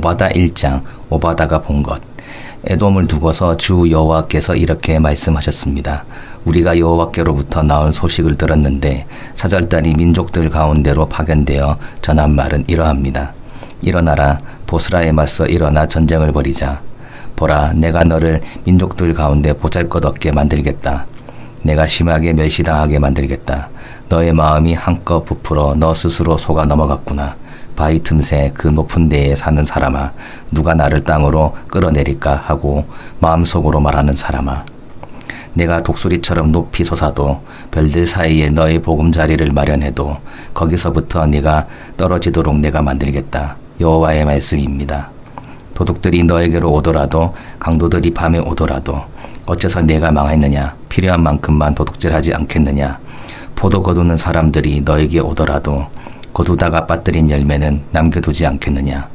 오바다 1장 오바다가 본 것. 에돔을 두고서 주 여호와께서 이렇게 말씀하셨습니다. 우리가 여호와께로부터 나온 소식을 들었는데 사절단이 민족들 가운데로 파견되어 전한 말은 이러합니다. 일어나라, 보스라에 맞서 일어나 전쟁을 벌이자. 보라, 내가 너를 민족들 가운데 보잘것없게 만들겠다. 내가 심하게 멸시당하게 만들겠다. 너의 마음이 한껏 부풀어 너 스스로 속아 넘어갔구나. 바위 틈새 그 높은 데에 사는 사람아, 누가 나를 땅으로 끌어내릴까 하고 마음속으로 말하는 사람아, 내가 독수리처럼 높이 솟아도 별들 사이에 너의 보금자리를 마련해도 거기서부터 네가 떨어지도록 내가 만들겠다. 여호와의 말씀입니다. 도둑들이 너에게로 오더라도 강도들이 밤에 오더라도 어째서 네가 망했느냐? 필요한 만큼만 도둑질하지 않겠느냐? 포도 거두는 사람들이 너에게 오더라도 거두다가 빠뜨린 열매는 남겨두지 않겠느냐?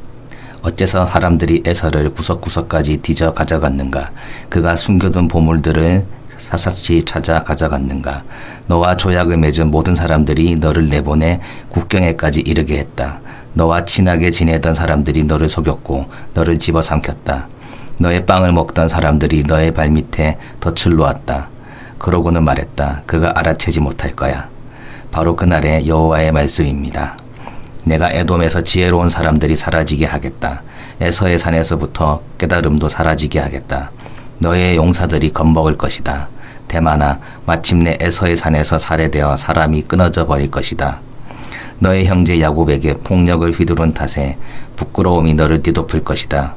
어째서 사람들이 에서를 구석구석까지 뒤져 가져갔는가? 그가 숨겨둔 보물들을 샅샅이 찾아 가져갔는가? 너와 조약을 맺은 모든 사람들이 너를 내보내 국경에까지 이르게 했다. 너와 친하게 지내던 사람들이 너를 속였고 너를 집어삼켰다. 너의 빵을 먹던 사람들이 너의 발밑에 덫을 놓았다. 그러고는 말했다. 그가 알아채지 못할 거야. 바로 그날의 여호와의 말씀입니다. 내가 에돔에서 지혜로운 사람들이 사라지게 하겠다. 에서의 산에서부터 깨달음도 사라지게 하겠다. 너의 용사들이 겁먹을 것이다. 대만아, 마침내 에서의 산에서 살해되어 사람이 끊어져 버릴 것이다. 너의 형제 야곱에게 폭력을 휘두른 탓에 부끄러움이 너를 뒤덮을 것이다.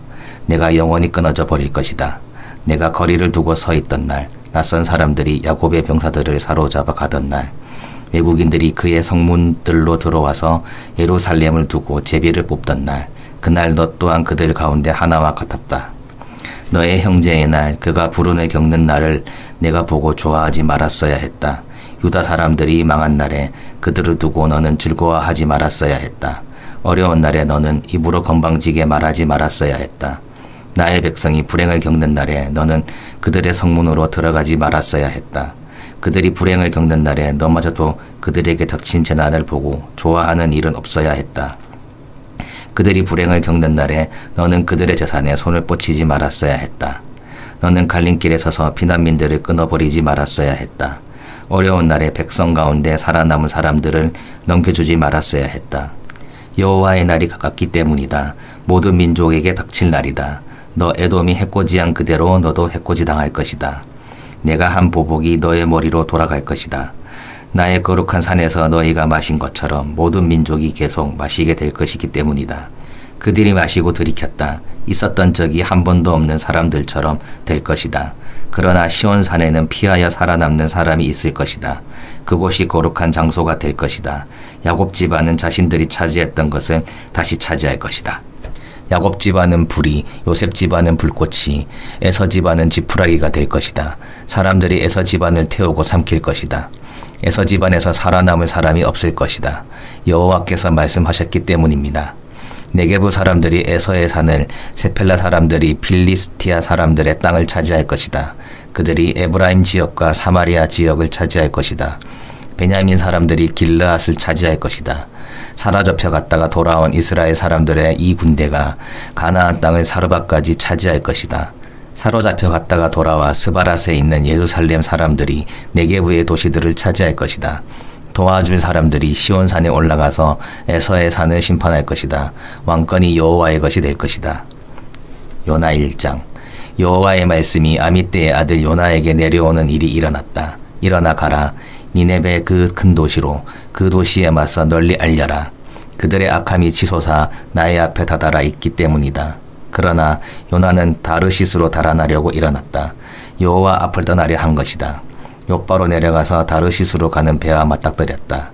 내가 영원히 끊어져 버릴 것이다. 내가 거리를 두고 서 있던 날, 낯선 사람들이 야곱의 병사들을 사로잡아 가던 날, 외국인들이 그의 성문들로 들어와서 예루살렘을 두고 제비를 뽑던 날, 그날 너 또한 그들 가운데 하나와 같았다. 너의 형제의 날, 그가 불운을 겪는 날을 내가 보고 좋아하지 말았어야 했다. 유다 사람들이 망한 날에 그들을 두고 너는 즐거워하지 말았어야 했다. 어려운 날에 너는 입으로 건방지게 말하지 말았어야 했다. 나의 백성이 불행을 겪는 날에 너는 그들의 성문으로 들어가지 말았어야 했다. 그들이 불행을 겪는 날에 너마저도 그들에게 닥친 재난을 보고 좋아하는 일은 없어야 했다. 그들이 불행을 겪는 날에 너는 그들의 재산에 손을 뻗치지 말았어야 했다. 너는 갈림길에 서서 피난민들을 끊어버리지 말았어야 했다. 어려운 날에 백성 가운데 살아남은 사람들을 넘겨주지 말았어야 했다. 여호와의 날이 가깝기 때문이다. 모든 민족에게 닥칠 날이다. 너 에돔이 해코지한 그대로 너도 해코지 당할 것이다. 내가 한 보복이 너의 머리로 돌아갈 것이다. 나의 거룩한 산에서 너희가 마신 것처럼 모든 민족이 계속 마시게 될 것이기 때문이다. 그들이 마시고 들이켰다. 있었던 적이 한 번도 없는 사람들처럼 될 것이다. 그러나 시온산에는 피하여 살아남는 사람이 있을 것이다. 그곳이 거룩한 장소가 될 것이다. 야곱 집안은 자신들이 차지했던 것을 다시 차지할 것이다. 야곱 집안은 불이, 요셉 집안은 불꽃이, 에서 집안은 지푸라기가 될 것이다. 사람들이 에서 집안을 태우고 삼킬 것이다. 에서 집안에서 살아남을 사람이 없을 것이다. 여호와께서 말씀하셨기 때문입니다. 네게부 사람들이 에서의 산을, 세펠라 사람들이 필리스티아 사람들의 땅을 차지할 것이다. 그들이 에브라임 지역과 사마리아 지역을 차지할 것이다. 베냐민 사람들이 길르앗을 차지할 것이다. 사로잡혀 갔다가 돌아온 이스라엘 사람들의 이 군대가 가나안 땅을 사르밧까지 차지할 것이다. 사로잡혀 갔다가 돌아와 스바랏에 있는 예루살렘 사람들이 네게부의 도시들을 차지할 것이다. 도와줄 사람들이 시온산에 올라가서 에서의 산을 심판할 것이다. 왕권이 여호와의 것이 될 것이다. 요나 1장. 여호와의 말씀이 아미떼의 아들 요나에게 내려오는 일이 일어났다. 일어나 가라. 니네베 그 큰 도시로, 그 도시에 맞서 널리 알려라. 그들의 악함이 치솟아 나의 앞에 다다라 있기 때문이다. 그러나 요나는 다르시스로 달아나려고 일어났다. 여호와 앞을 떠나려 한 것이다. 욥바로 내려가서 다르시스로 가는 배와 맞닥뜨렸다.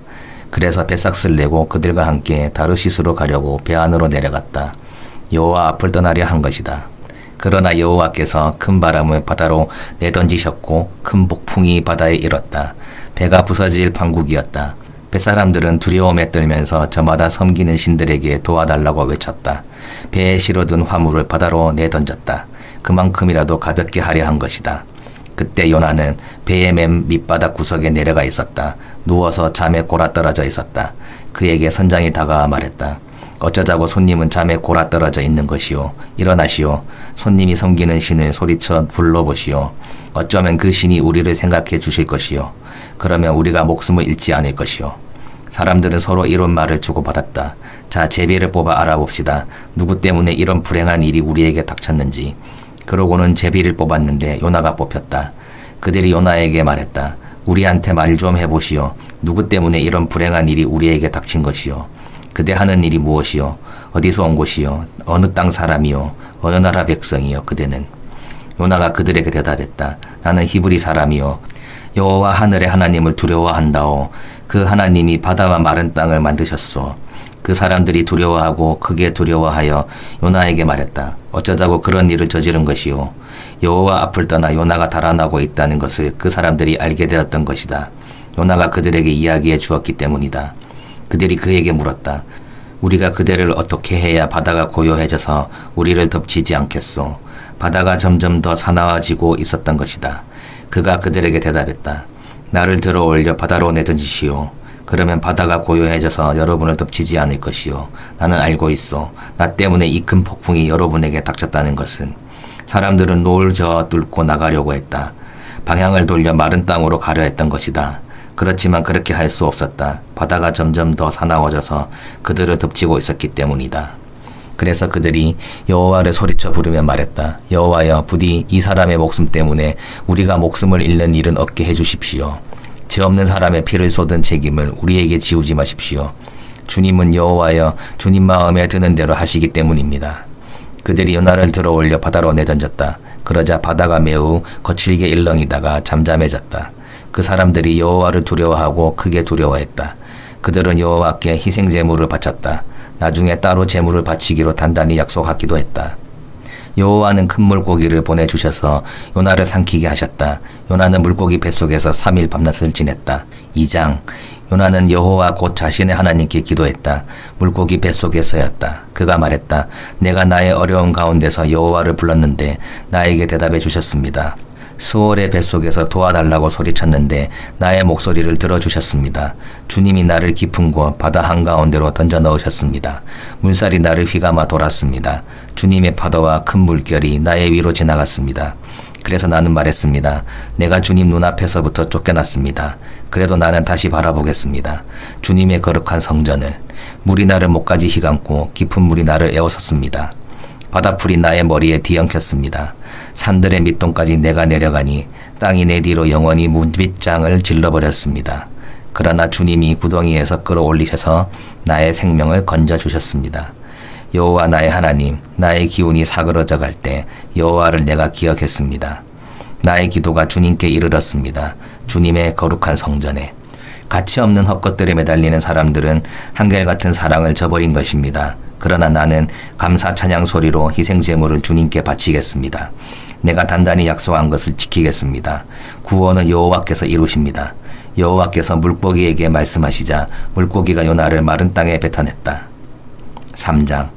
그래서 배삭스를 내고 그들과 함께 다르시스로 가려고 배 안으로 내려갔다. 여호와 앞을 떠나려 한 것이다. 그러나 여호와께서 큰 바람을 바다로 내던지셨고 큰 폭풍이 바다에 일었다. 배가 부서질 판국이었다. 뱃사람들은 두려움에 떨면서 저마다 섬기는 신들에게 도와달라고 외쳤다. 배에 실어둔 화물을 바다로 내던졌다. 그만큼이라도 가볍게 하려 한 것이다. 그때 요나는 배의 맨 밑바닥 구석에 내려가 있었다. 누워서 잠에 골아떨어져 있었다. 그에게 선장이 다가와 말했다. 어쩌자고 손님은 잠에 골아 떨어져 있는 것이요. 일어나시오. 손님이 섬기는 신을 소리쳐 불러보시오. 어쩌면 그 신이 우리를 생각해 주실 것이요. 그러면 우리가 목숨을 잃지 않을 것이요. 사람들은 서로 이런 말을 주고받았다. 자, 제비를 뽑아 알아봅시다. 누구 때문에 이런 불행한 일이 우리에게 닥쳤는지. 그러고는 제비를 뽑았는데 요나가 뽑혔다. 그들이 요나에게 말했다. 우리한테 말 좀 해보시오. 누구 때문에 이런 불행한 일이 우리에게 닥친 것이요. 그대 하는 일이 무엇이요? 어디서 온 곳이요? 어느 땅 사람이요? 어느 나라 백성이요? 그대는. 요나가 그들에게 대답했다. 나는 히브리 사람이요. 여호와 하늘의 하나님을 두려워한다오. 그 하나님이 바다와 마른 땅을 만드셨소. 그 사람들이 두려워하고 크게 두려워하여 요나에게 말했다. 어쩌자고 그런 일을 저지른 것이요. 여호와 앞을 떠나 요나가 달아나고 있다는 것을 그 사람들이 알게 되었던 것이다. 요나가 그들에게 이야기해 주었기 때문이다. 그들이 그에게 물었다. 우리가 그대를 어떻게 해야 바다가 고요해져서 우리를 덮치지 않겠소? 바다가 점점 더 사나워지고 있었던 것이다. 그가 그들에게 대답했다. 나를 들어 올려 바다로 내던지시오. 그러면 바다가 고요해져서 여러분을 덮치지 않을 것이요. 나는 알고 있어. 나 때문에 이 큰 폭풍이 여러분에게 닥쳤다는 것은. 사람들은 노을 저어 뚫고 나가려고 했다. 방향을 돌려 마른 땅으로 가려 했던 것이다. 그렇지만 그렇게 할 수 없었다. 바다가 점점 더 사나워져서 그들을 덮치고 있었기 때문이다. 그래서 그들이 여호와를 소리쳐 부르며 말했다. 여호와여, 부디 이 사람의 목숨 때문에 우리가 목숨을 잃는 일은 없게 해주십시오. 죄 없는 사람의 피를 쏟은 책임을 우리에게 지우지 마십시오. 주님은 여호와여, 주님 마음에 드는 대로 하시기 때문입니다. 그들이 요나를 들어 올려 바다로 내던졌다. 그러자 바다가 매우 거칠게 일렁이다가 잠잠해졌다. 그 사람들이 여호와를 두려워하고 크게 두려워했다. 그들은 여호와께 희생 제물을 바쳤다. 나중에 따로 제물을 바치기로 단단히 약속하기도 했다. 여호와는 큰 물고기를 보내주셔서 요나를 삼키게 하셨다. 요나는 물고기 뱃속에서 3일 밤낮을 지냈다. 2장. 요나는 여호와 곧 자신의 하나님께 기도했다. 물고기 뱃속에서였다. 그가 말했다. 내가 나의 어려운 가운데서 여호와를 불렀는데 나에게 대답해 주셨습니다. 수월의 뱃속에서 도와달라고 소리쳤는데 나의 목소리를 들어주셨습니다. 주님이 나를 깊은 곳 바다 한가운데로 던져 넣으셨습니다. 물살이 나를 휘감아 돌았습니다. 주님의 파도와 큰 물결이 나의 위로 지나갔습니다. 그래서 나는 말했습니다. 내가 주님 눈앞에서부터 쫓겨났습니다. 그래도 나는 다시 바라보겠습니다. 주님의 거룩한 성전을. 물이 나를 목까지 휘감고 깊은 물이 나를 에워쌌습니다. 바다풀이 나의 머리에 뒤엉켰습니다. 산들의 밑동까지 내가 내려가니 땅이 내 뒤로 영원히 문빗장을 질러버렸습니다. 그러나 주님이 구덩이에서 끌어올리셔서 나의 생명을 건져주셨습니다. 여호와 나의 하나님, 나의 기운이 사그러져 갈 때 여호와를 내가 기억했습니다. 나의 기도가 주님께 이르렀습니다. 주님의 거룩한 성전에. 가치 없는 헛것들에 매달리는 사람들은 한결같은 사랑을 저버린 것입니다. 그러나 나는 감사 찬양 소리로 희생 제물을 주님께 바치겠습니다. 내가 단단히 약속한 것을 지키겠습니다. 구원은 여호와께서 이루십니다. 여호와께서 물고기에게 말씀하시자 물고기가 요나를 마른 땅에 뱉어냈다. 3장.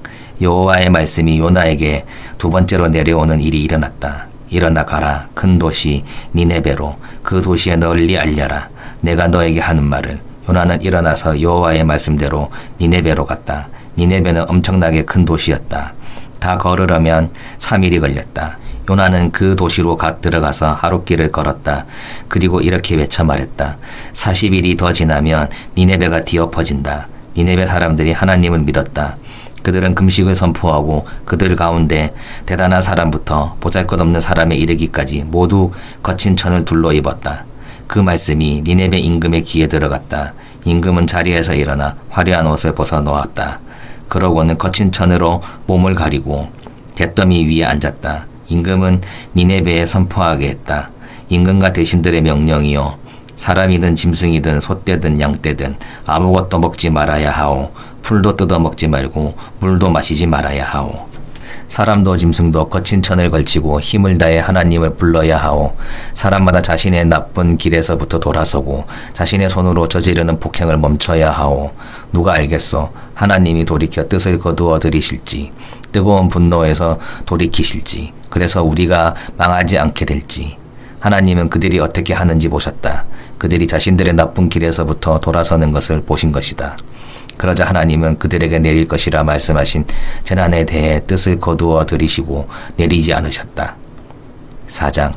여호와의 말씀이 요나에게 두 번째로 내려오는 일이 일어났다. 일어나 가라. 큰 도시 니네베로. 그 도시에 널리 알려라. 내가 너에게 하는 말을. 요나는 일어나서 여호와의 말씀대로 니네베로 갔다. 니네베는 엄청나게 큰 도시였다. 다 걸으려면 3일이 걸렸다. 요나는 그 도시로 갓 들어가서 하룻길을 걸었다. 그리고 이렇게 외쳐 말했다. 40일이 더 지나면 니네베가 뒤엎어진다. 니네베 사람들이 하나님을 믿었다. 그들은 금식을 선포하고 그들 가운데 대단한 사람부터 보잘것없는 사람에 이르기까지 모두 거친 천을 둘러 입었다. 그 말씀이 니네베 임금의 귀에 들어갔다. 임금은 자리에서 일어나 화려한 옷을 벗어 놓았다. 그러고는 거친 천으로 몸을 가리고 잿더미 위에 앉았다. 임금은 니네베에 선포하게 했다. 임금과 대신들의 명령이요. 사람이든 짐승이든 소떼든 양떼든 아무것도 먹지 말아야 하오. 풀도 뜯어먹지 말고 물도 마시지 말아야 하오. 사람도 짐승도 거친 천을 걸치고 힘을 다해 하나님을 불러야 하오. 사람마다 자신의 나쁜 길에서부터 돌아서고 자신의 손으로 저지르는 폭행을 멈춰야 하오. 누가 알겠소? 하나님이 돌이켜 뜻을 거두어 들이실지 뜨거운 분노에서 돌이키실지 그래서 우리가 망하지 않게 될지. 하나님은 그들이 어떻게 하는지 보셨다. 그들이 자신들의 나쁜 길에서부터 돌아서는 것을 보신 것이다. 그러자 하나님은 그들에게 내릴 것이라 말씀하신 재난에 대해 뜻을 거두어 들이시고 내리지 않으셨다. 4장.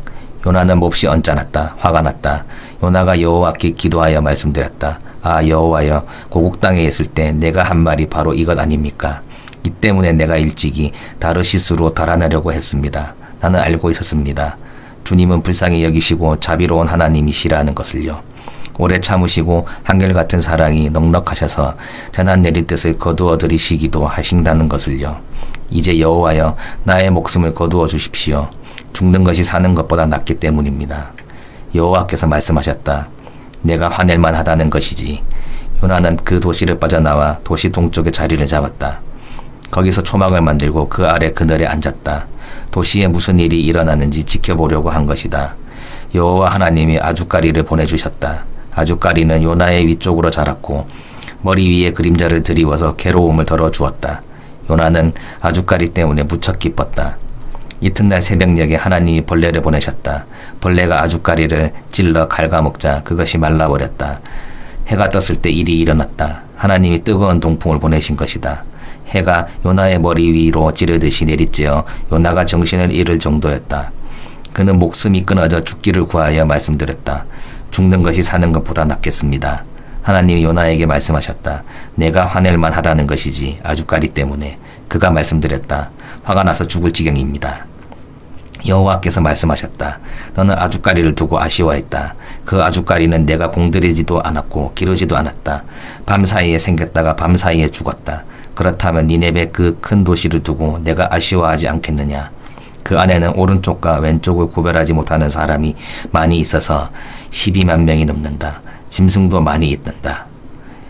요나는 몹시 언짢았다. 화가 났다. 요나가 여호와께 기도하여 말씀드렸다. 아 여호와여, 고국 땅에 있을 때 내가 한 말이 바로 이것 아닙니까? 이 때문에 내가 일찍이 다르시스로 달아나려고 했습니다. 나는 알고 있었습니다. 주님은 불쌍히 여기시고 자비로운 하나님이시라는 것을요. 오래 참으시고 한결같은 사랑이 넉넉하셔서 재난 내릴 뜻을 거두어 들이시기도 하신다는 것을요. 이제 여호와여, 나의 목숨을 거두어 주십시오. 죽는 것이 사는 것보다 낫기 때문입니다. 여호와께서 말씀하셨다. 내가 화낼만 하다는 것이지. 요나는 그 도시를 빠져나와 도시 동쪽에 자리를 잡았다. 거기서 초막을 만들고 그 아래 그늘에 앉았다. 도시에 무슨 일이 일어나는지 지켜보려고 한 것이다. 여호와 하나님이 아주까리를 보내주셨다. 아주까리는 요나의 위쪽으로 자랐고 머리 위에 그림자를 드리워서 괴로움을 덜어주었다. 요나는 아주까리 때문에 무척 기뻤다. 이튿날 새벽녘에 하나님이 벌레를 보내셨다. 벌레가 아주까리를 찔러 갉아먹자 그것이 말라버렸다. 해가 떴을 때 일이 일어났다. 하나님이 뜨거운 동풍을 보내신 것이다. 해가 요나의 머리 위로 찌르듯이 내리쬐어 요나가 정신을 잃을 정도였다. 그는 목숨이 끊어져 죽기를 구하여 말씀드렸다. 죽는 것이 사는 것보다 낫겠습니다. 하나님이 요나에게 말씀하셨다. 내가 화낼만 하다는 것이지 아주까리 때문에. 그가 말씀드렸다. 화가 나서 죽을 지경입니다. 여호와께서 말씀하셨다. 너는 아주까리를 두고 아쉬워했다. 그 아주까리는 내가 공들이지도 않았고 기르지도 않았다. 밤사이에 생겼다가 밤사이에 죽었다. 그렇다면 니네베 그 큰 도시를 두고 내가 아쉬워하지 않겠느냐. 그 안에는 오른쪽과 왼쪽을 구별하지 못하는 사람이 많이 있어서 12만 명이 넘는다. 짐승도 많이 있는다.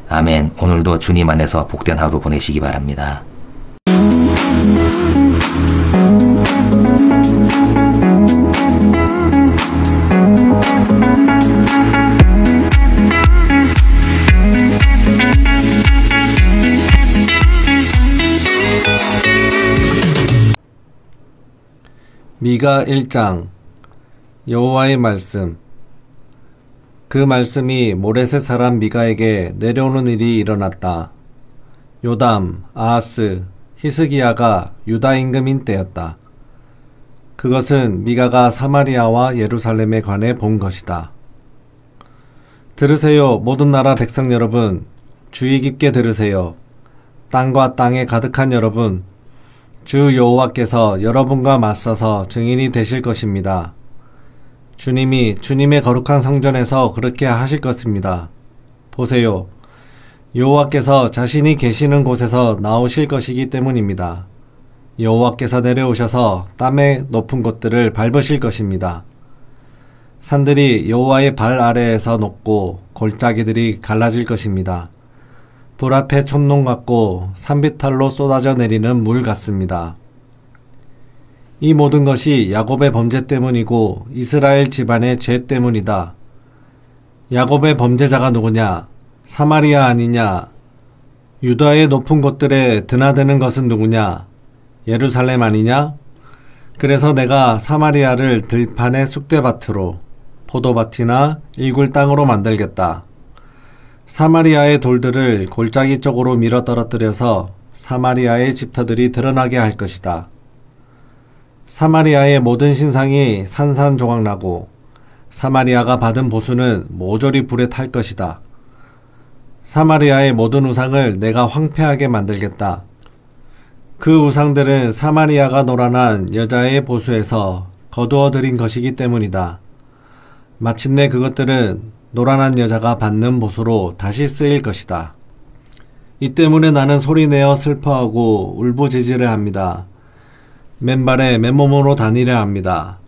아멘. 오늘도 주님 안에서 복된 하루 보내시기 바랍니다. 미가 1장. 여호와의 말씀. 그 말씀이 모레셋 사람 미가에게 내려오는 일이 일어났다. 요담, 아하스, 히스기야가 유다 임금인 때였다. 그것은 미가가 사마리아와 예루살렘에 관해 본 것이다. 들으세요, 모든 나라 백성 여러분. 주의 깊게 들으세요. 땅과 땅에 가득한 여러분. 주 여호와께서 여러분과 맞서서 증인이 되실 것입니다. 주님이 주님의 거룩한 성전에서 그렇게 하실 것입니다. 보세요. 여호와께서 자신이 계시는 곳에서 나오실 것이기 때문입니다. 여호와께서 내려오셔서 땅의 높은 곳들을 밟으실 것입니다. 산들이 여호와의 발 아래에서 녹고 골짜기들이 갈라질 것입니다. 불 앞에 촛농 같고 산비탈로 쏟아져 내리는 물 같습니다. 이 모든 것이 야곱의 범죄 때문이고 이스라엘 집안의 죄 때문이다. 야곱의 범죄자가 누구냐? 사마리아 아니냐? 유다의 높은 곳들에 드나드는 것은 누구냐? 예루살렘 아니냐? 그래서 내가 사마리아를 들판의 쑥대밭으로 포도밭이나 일굴 땅으로 만들겠다. 사마리아의 돌들을 골짜기 쪽으로 밀어 떨어뜨려서 사마리아의 집터들이 드러나게 할 것이다. 사마리아의 모든 신상이 산산조각나고 사마리아가 받은 보수는 모조리 불에 탈 것이다. 사마리아의 모든 우상을 내가 황폐하게 만들겠다. 그 우상들은 사마리아가 노란한 여자의 보수에서 거두어 들인 것이기 때문이다. 마침내 그것들은 노란한 여자가 받는 보수로 다시 쓰일 것이다. 이 때문에 나는 소리내어 슬퍼하고 울부짖으려 합니다. 맨발에 맨몸으로 다니려 합니다.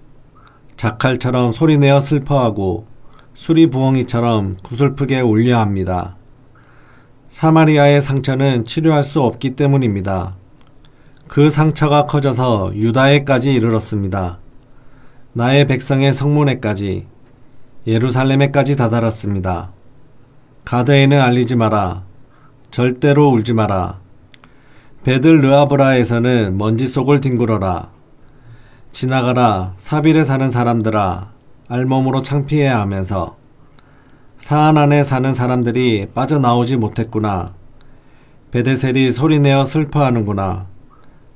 자칼처럼 소리내어 슬퍼하고 수리부엉이처럼 구슬프게 울려 합니다. 사마리아의 상처는 치료할 수 없기 때문입니다. 그 상처가 커져서 유다에까지 이르렀습니다. 나의 백성의 성문에까지, 예루살렘에까지 다다랐습니다. 가드에는 알리지 마라. 절대로 울지 마라. 베들 르아브라에서는 먼지 속을 뒹굴어라. 지나가라, 사빌에 사는 사람들아. 알몸으로 창피해야 하면서. 사안 안에 사는 사람들이 빠져나오지 못했구나. 베데셀이 소리내어 슬퍼하는구나.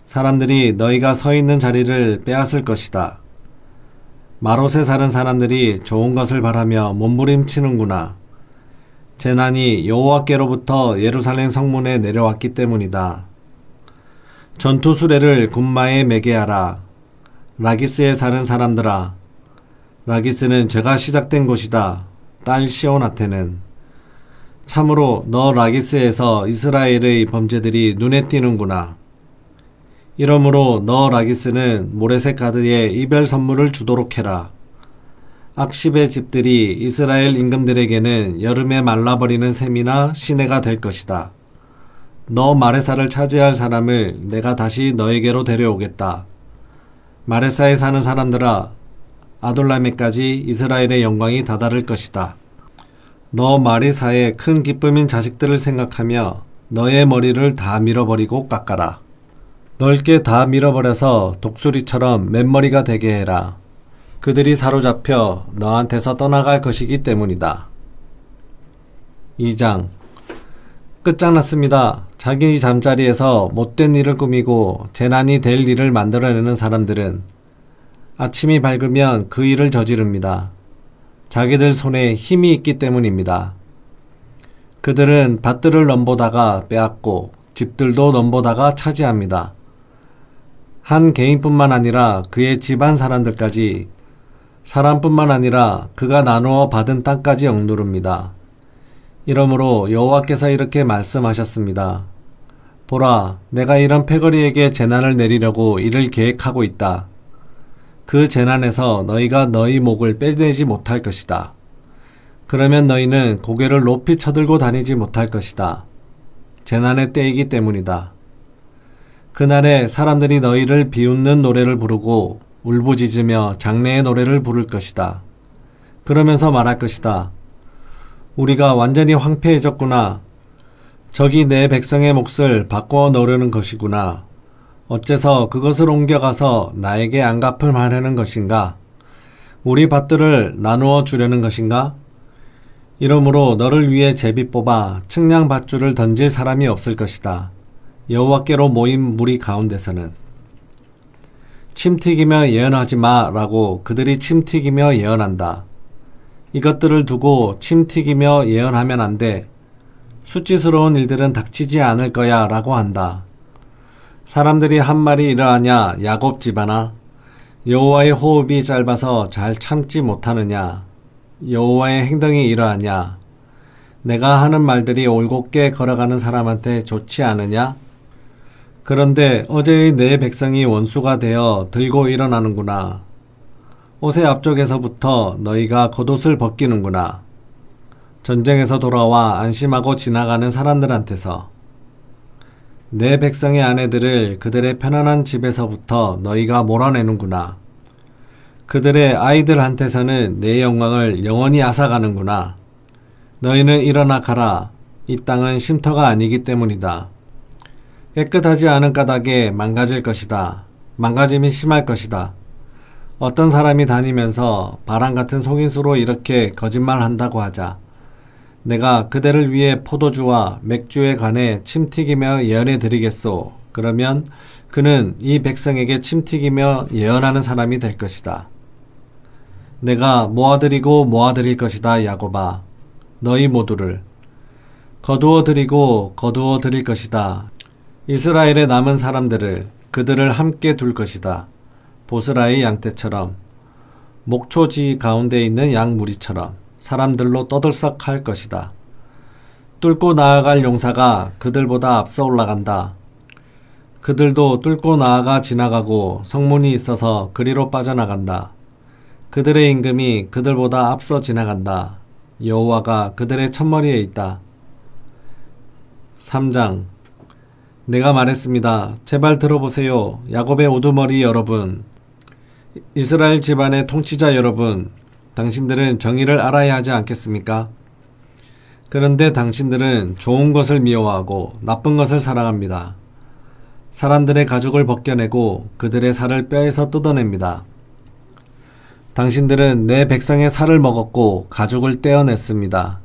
사람들이 너희가 서 있는 자리를 빼앗을 것이다. 마롯에 사는 사람들이 좋은 것을 바라며 몸부림치는구나. 재난이 여호와께로부터 예루살렘 성문에 내려왔기 때문이다. 전투 수레를 군마에 매게 하라. 라기스에 사는 사람들아, 라기스는 죄가 시작된 곳이다. 딸 시온한테는 참으로 너 라기스에서 이스라엘의 범죄들이 눈에 띄는구나. 이러므로 너 라기스는 모레셋 가드에 이별 선물을 주도록 해라. 악십의 집들이 이스라엘 임금들에게는 여름에 말라버리는 샘이나 시내가 될 것이다. 너 마레사를 차지할 사람을 내가 다시 너에게로 데려오겠다. 마레사에 사는 사람들아, 아돌라메까지 이스라엘의 영광이 다다를 것이다. 너 마리사의 큰 기쁨인 자식들을 생각하며 너의 머리를 다 밀어버리고 깎아라. 넓게 다 밀어버려서 독수리처럼 맨머리가 되게 해라. 그들이 사로잡혀 너한테서 떠나갈 것이기 때문이다. 2장. 끝장났습니다. 자기 잠자리에서 못된 일을 꾸미고 재난이 될 일을 만들어내는 사람들은 아침이 밝으면 그 일을 저지릅니다. 자기들 손에 힘이 있기 때문입니다. 그들은 밭들을 넘보다가 빼앗고 집들도 넘보다가 차지합니다. 한 개인뿐만 아니라 그의 집안 사람들까지, 사람뿐만 아니라 그가 나누어 받은 땅까지 억누릅니다. 이러므로 여호와께서 이렇게 말씀하셨습니다. 보라, 내가 이런 패거리에게 재난을 내리려고 이를 계획하고 있다. 그 재난에서 너희가 너희 목을 빼내지 못할 것이다. 그러면 너희는 고개를 높이 쳐들고 다니지 못할 것이다. 재난의 때이기 때문이다. 그날에 사람들이 너희를 비웃는 노래를 부르고 울부짖으며 장래의 노래를 부를 것이다. 그러면서 말할 것이다. 우리가 완전히 황폐해졌구나. 적이 내 백성의 몫을 바꾸어 놓으려는 것이구나. 어째서 그것을 옮겨가서 나에게 안 갚을 하려는 것인가? 우리 밭들을 나누어 주려는 것인가? 이러므로 너를 위해 제비 뽑아 측량 밧줄을 던질 사람이 없을 것이다. 여호와께로 모인 무리 가운데서는. 침튀기며 예언하지 마 라고 그들이 침튀기며 예언한다. 이것들을 두고 침튀기며 예언하면 안 돼. 수치스러운 일들은 닥치지 않을 거야 라고 한다. 사람들이 한 말이 이러하냐, 야곱 집안아. 여호와의 호흡이 짧아서 잘 참지 못하느냐. 여호와의 행동이 이러하냐. 내가 하는 말들이 올곧게 걸어가는 사람한테 좋지 않으냐? 그런데 어제의 내 백성이 원수가 되어 들고 일어나는구나. 옷의 앞쪽에서부터 너희가 겉옷을 벗기는구나. 전쟁에서 돌아와 안심하고 지나가는 사람들한테서. 내 백성의 아내들을 그들의 편안한 집에서부터 너희가 몰아내는구나. 그들의 아이들한테서는 내 영광을 영원히 앗아가는구나. 너희는 일어나 가라. 이 땅은 쉼터가 아니기 때문이다. 깨끗하지 않은 까닭에 망가질 것이다. 망가짐이 심할 것이다. 어떤 사람이 다니면서 바람 같은 속임수로 이렇게 거짓말한다고 하자. 내가 그대를 위해 포도주와 맥주에 관해 침튀기며 예언해 드리겠소. 그러면 그는 이 백성에게 침튀기며 예언하는 사람이 될 것이다. 내가 모아드리고 모아드릴 것이다. 야곱아, 너희 모두를 거두어 드리고 거두어 드릴 것이다. 이스라엘의 남은 사람들을, 그들을 함께 둘 것이다. 보스라의 양떼처럼, 목초지 가운데 있는 양무리처럼 사람들로 떠들썩할 것이다. 뚫고 나아갈 용사가 그들보다 앞서 올라간다. 그들도 뚫고 나아가 지나가고 성문이 있어서 그리로 빠져나간다. 그들의 임금이 그들보다 앞서 지나간다. 여호와가 그들의 첫머리에 있다. 3장. 내가 말했습니다. 제발 들어보세요. 야곱의 우두머리 여러분, 이스라엘 집안의 통치자 여러분, 당신들은 정의를 알아야 하지 않겠습니까? 그런데 당신들은 좋은 것을 미워하고 나쁜 것을 사랑합니다. 사람들의 가죽을 벗겨내고 그들의 살을 뼈에서 뜯어냅니다. 당신들은 내 백성의 살을 먹었고 가죽을 떼어냈습니다.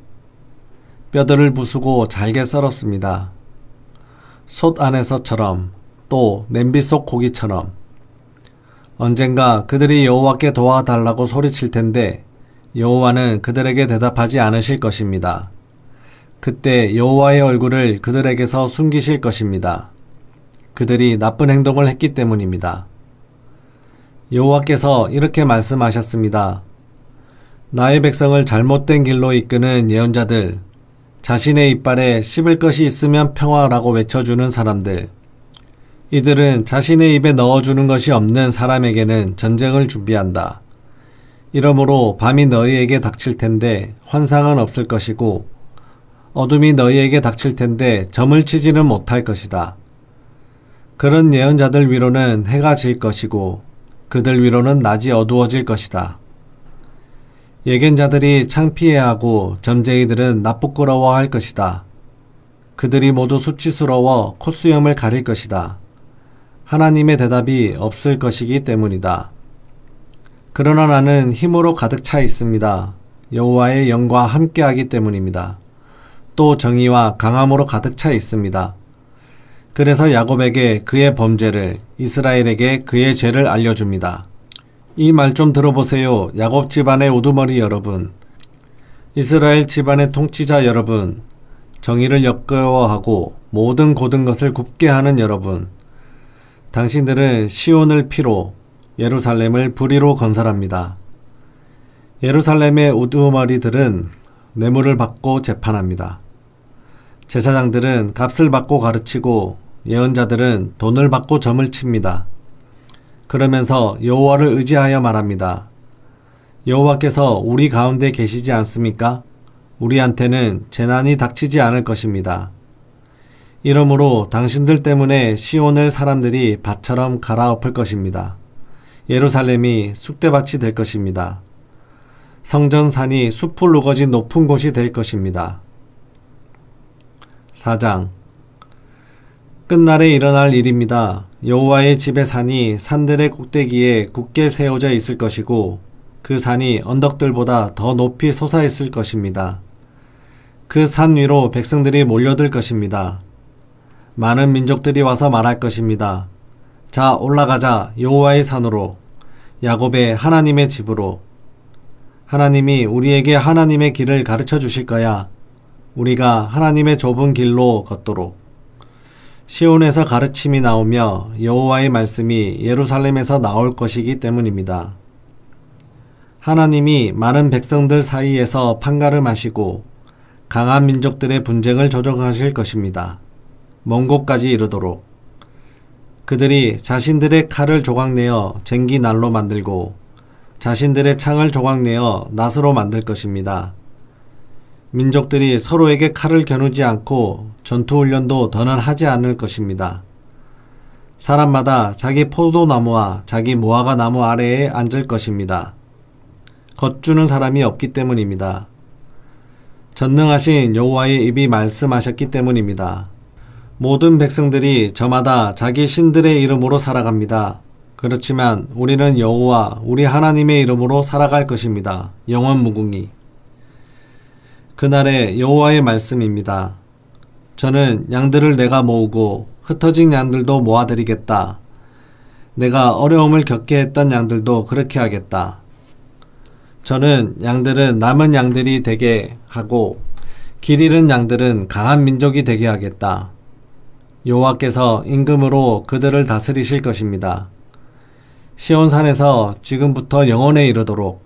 뼈들을 부수고 잘게 썰었습니다. 솥 안에서처럼 또 냄비 속 고기처럼 언젠가 그들이 여호와께 도와달라고 소리칠 텐데 여호와는 그들에게 대답하지 않으실 것입니다. 그때 여호와의 얼굴을 그들에게서 숨기실 것입니다. 그들이 나쁜 행동을 했기 때문입니다. 여호와께서 이렇게 말씀하셨습니다. 나의 백성을 잘못된 길로 이끄는 예언자들, 자신의 이빨에 씹을 것이 있으면 평화라고 외쳐주는 사람들, 이들은 자신의 입에 넣어주는 것이 없는 사람에게는 전쟁을 준비한다. 이러므로 밤이 너희에게 닥칠 텐데 환상은 없을 것이고 어둠이 너희에게 닥칠 텐데 점을 치지는 못할 것이다. 그런 예언자들 위로는 해가 질 것이고 그들 위로는 낮이 어두워질 것이다. 예견자들이 창피해하고 점쟁이들은 나쁘끄러워할 것이다. 그들이 모두 수치스러워 콧수염을 가릴 것이다. 하나님의 대답이 없을 것이기 때문이다. 그러나 나는 힘으로 가득 차 있습니다. 여호와의 영과 함께하기 때문입니다. 또 정의와 강함으로 가득 차 있습니다. 그래서 야곱에게 그의 범죄를, 이스라엘에게 그의 죄를 알려줍니다. 이 말 좀 들어보세요. 야곱 집안의 우두머리 여러분, 이스라엘 집안의 통치자 여러분, 정의를 역겨워하고 모든 고든 것을 굽게 하는 여러분, 당신들은 시온을 피로 예루살렘을 불의로 건설합니다. 예루살렘의 우두머리들은 뇌물을 받고 재판합니다. 제사장들은 값을 받고 가르치고 예언자들은 돈을 받고 점을 칩니다. 그러면서 여호와를 의지하여 말합니다. 여호와께서 우리 가운데 계시지 않습니까? 우리한테는 재난이 닥치지 않을 것입니다. 이러므로 당신들 때문에 시온을 사람들이 밭처럼 갈아엎을 것입니다. 예루살렘이 쑥대밭이 될 것입니다. 성전산이 숲을 우거진 높은 곳이 될 것입니다. 4장. 끝날에 일어날 일입니다. 여호와의 집의 산이 산들의 꼭대기에 굳게 세워져 있을 것이고 그 산이 언덕들보다 더 높이 솟아 있을 것입니다. 그 산 위로 백성들이 몰려들 것입니다. 많은 민족들이 와서 말할 것입니다. 자, 올라가자. 여호와의 산으로, 야곱의 하나님의 집으로. 하나님이 우리에게 하나님의 길을 가르쳐 주실 거야. 우리가 하나님의 좁은 길로 걷도록. 시온에서 가르침이 나오며 여호와의 말씀이 예루살렘에서 나올 것이기 때문입니다. 하나님이 많은 백성들 사이에서 판가름하시고 강한 민족들의 분쟁을 조정하실 것입니다. 먼 곳까지 이르도록. 그들이 자신들의 칼을 조각내어 쟁기 날로 만들고 자신들의 창을 조각내어 낫으로 만들 것입니다. 민족들이 서로에게 칼을 겨누지 않고 전투훈련도 더는 하지 않을 것입니다. 사람마다 자기 포도나무와 자기 무화과 나무 아래에 앉을 것입니다. 걷주는 사람이 없기 때문입니다. 전능하신 여호와의 입이 말씀하셨기 때문입니다. 모든 백성들이 저마다 자기 신들의 이름으로 살아갑니다. 그렇지만 우리는 여호와 우리 하나님의 이름으로 살아갈 것입니다. 영원 무궁히. 그날의 여호와의 말씀입니다. 저는 양들을 내가 모으고 흩어진 양들도 모아드리겠다. 내가 어려움을 겪게 했던 양들도 그렇게 하겠다. 저는 양들은 남은 양들이 되게 하고 길 잃은 양들은 강한 민족이 되게 하겠다. 여호와께서 임금으로 그들을 다스리실 것입니다. 시온산에서 지금부터 영원에 이르도록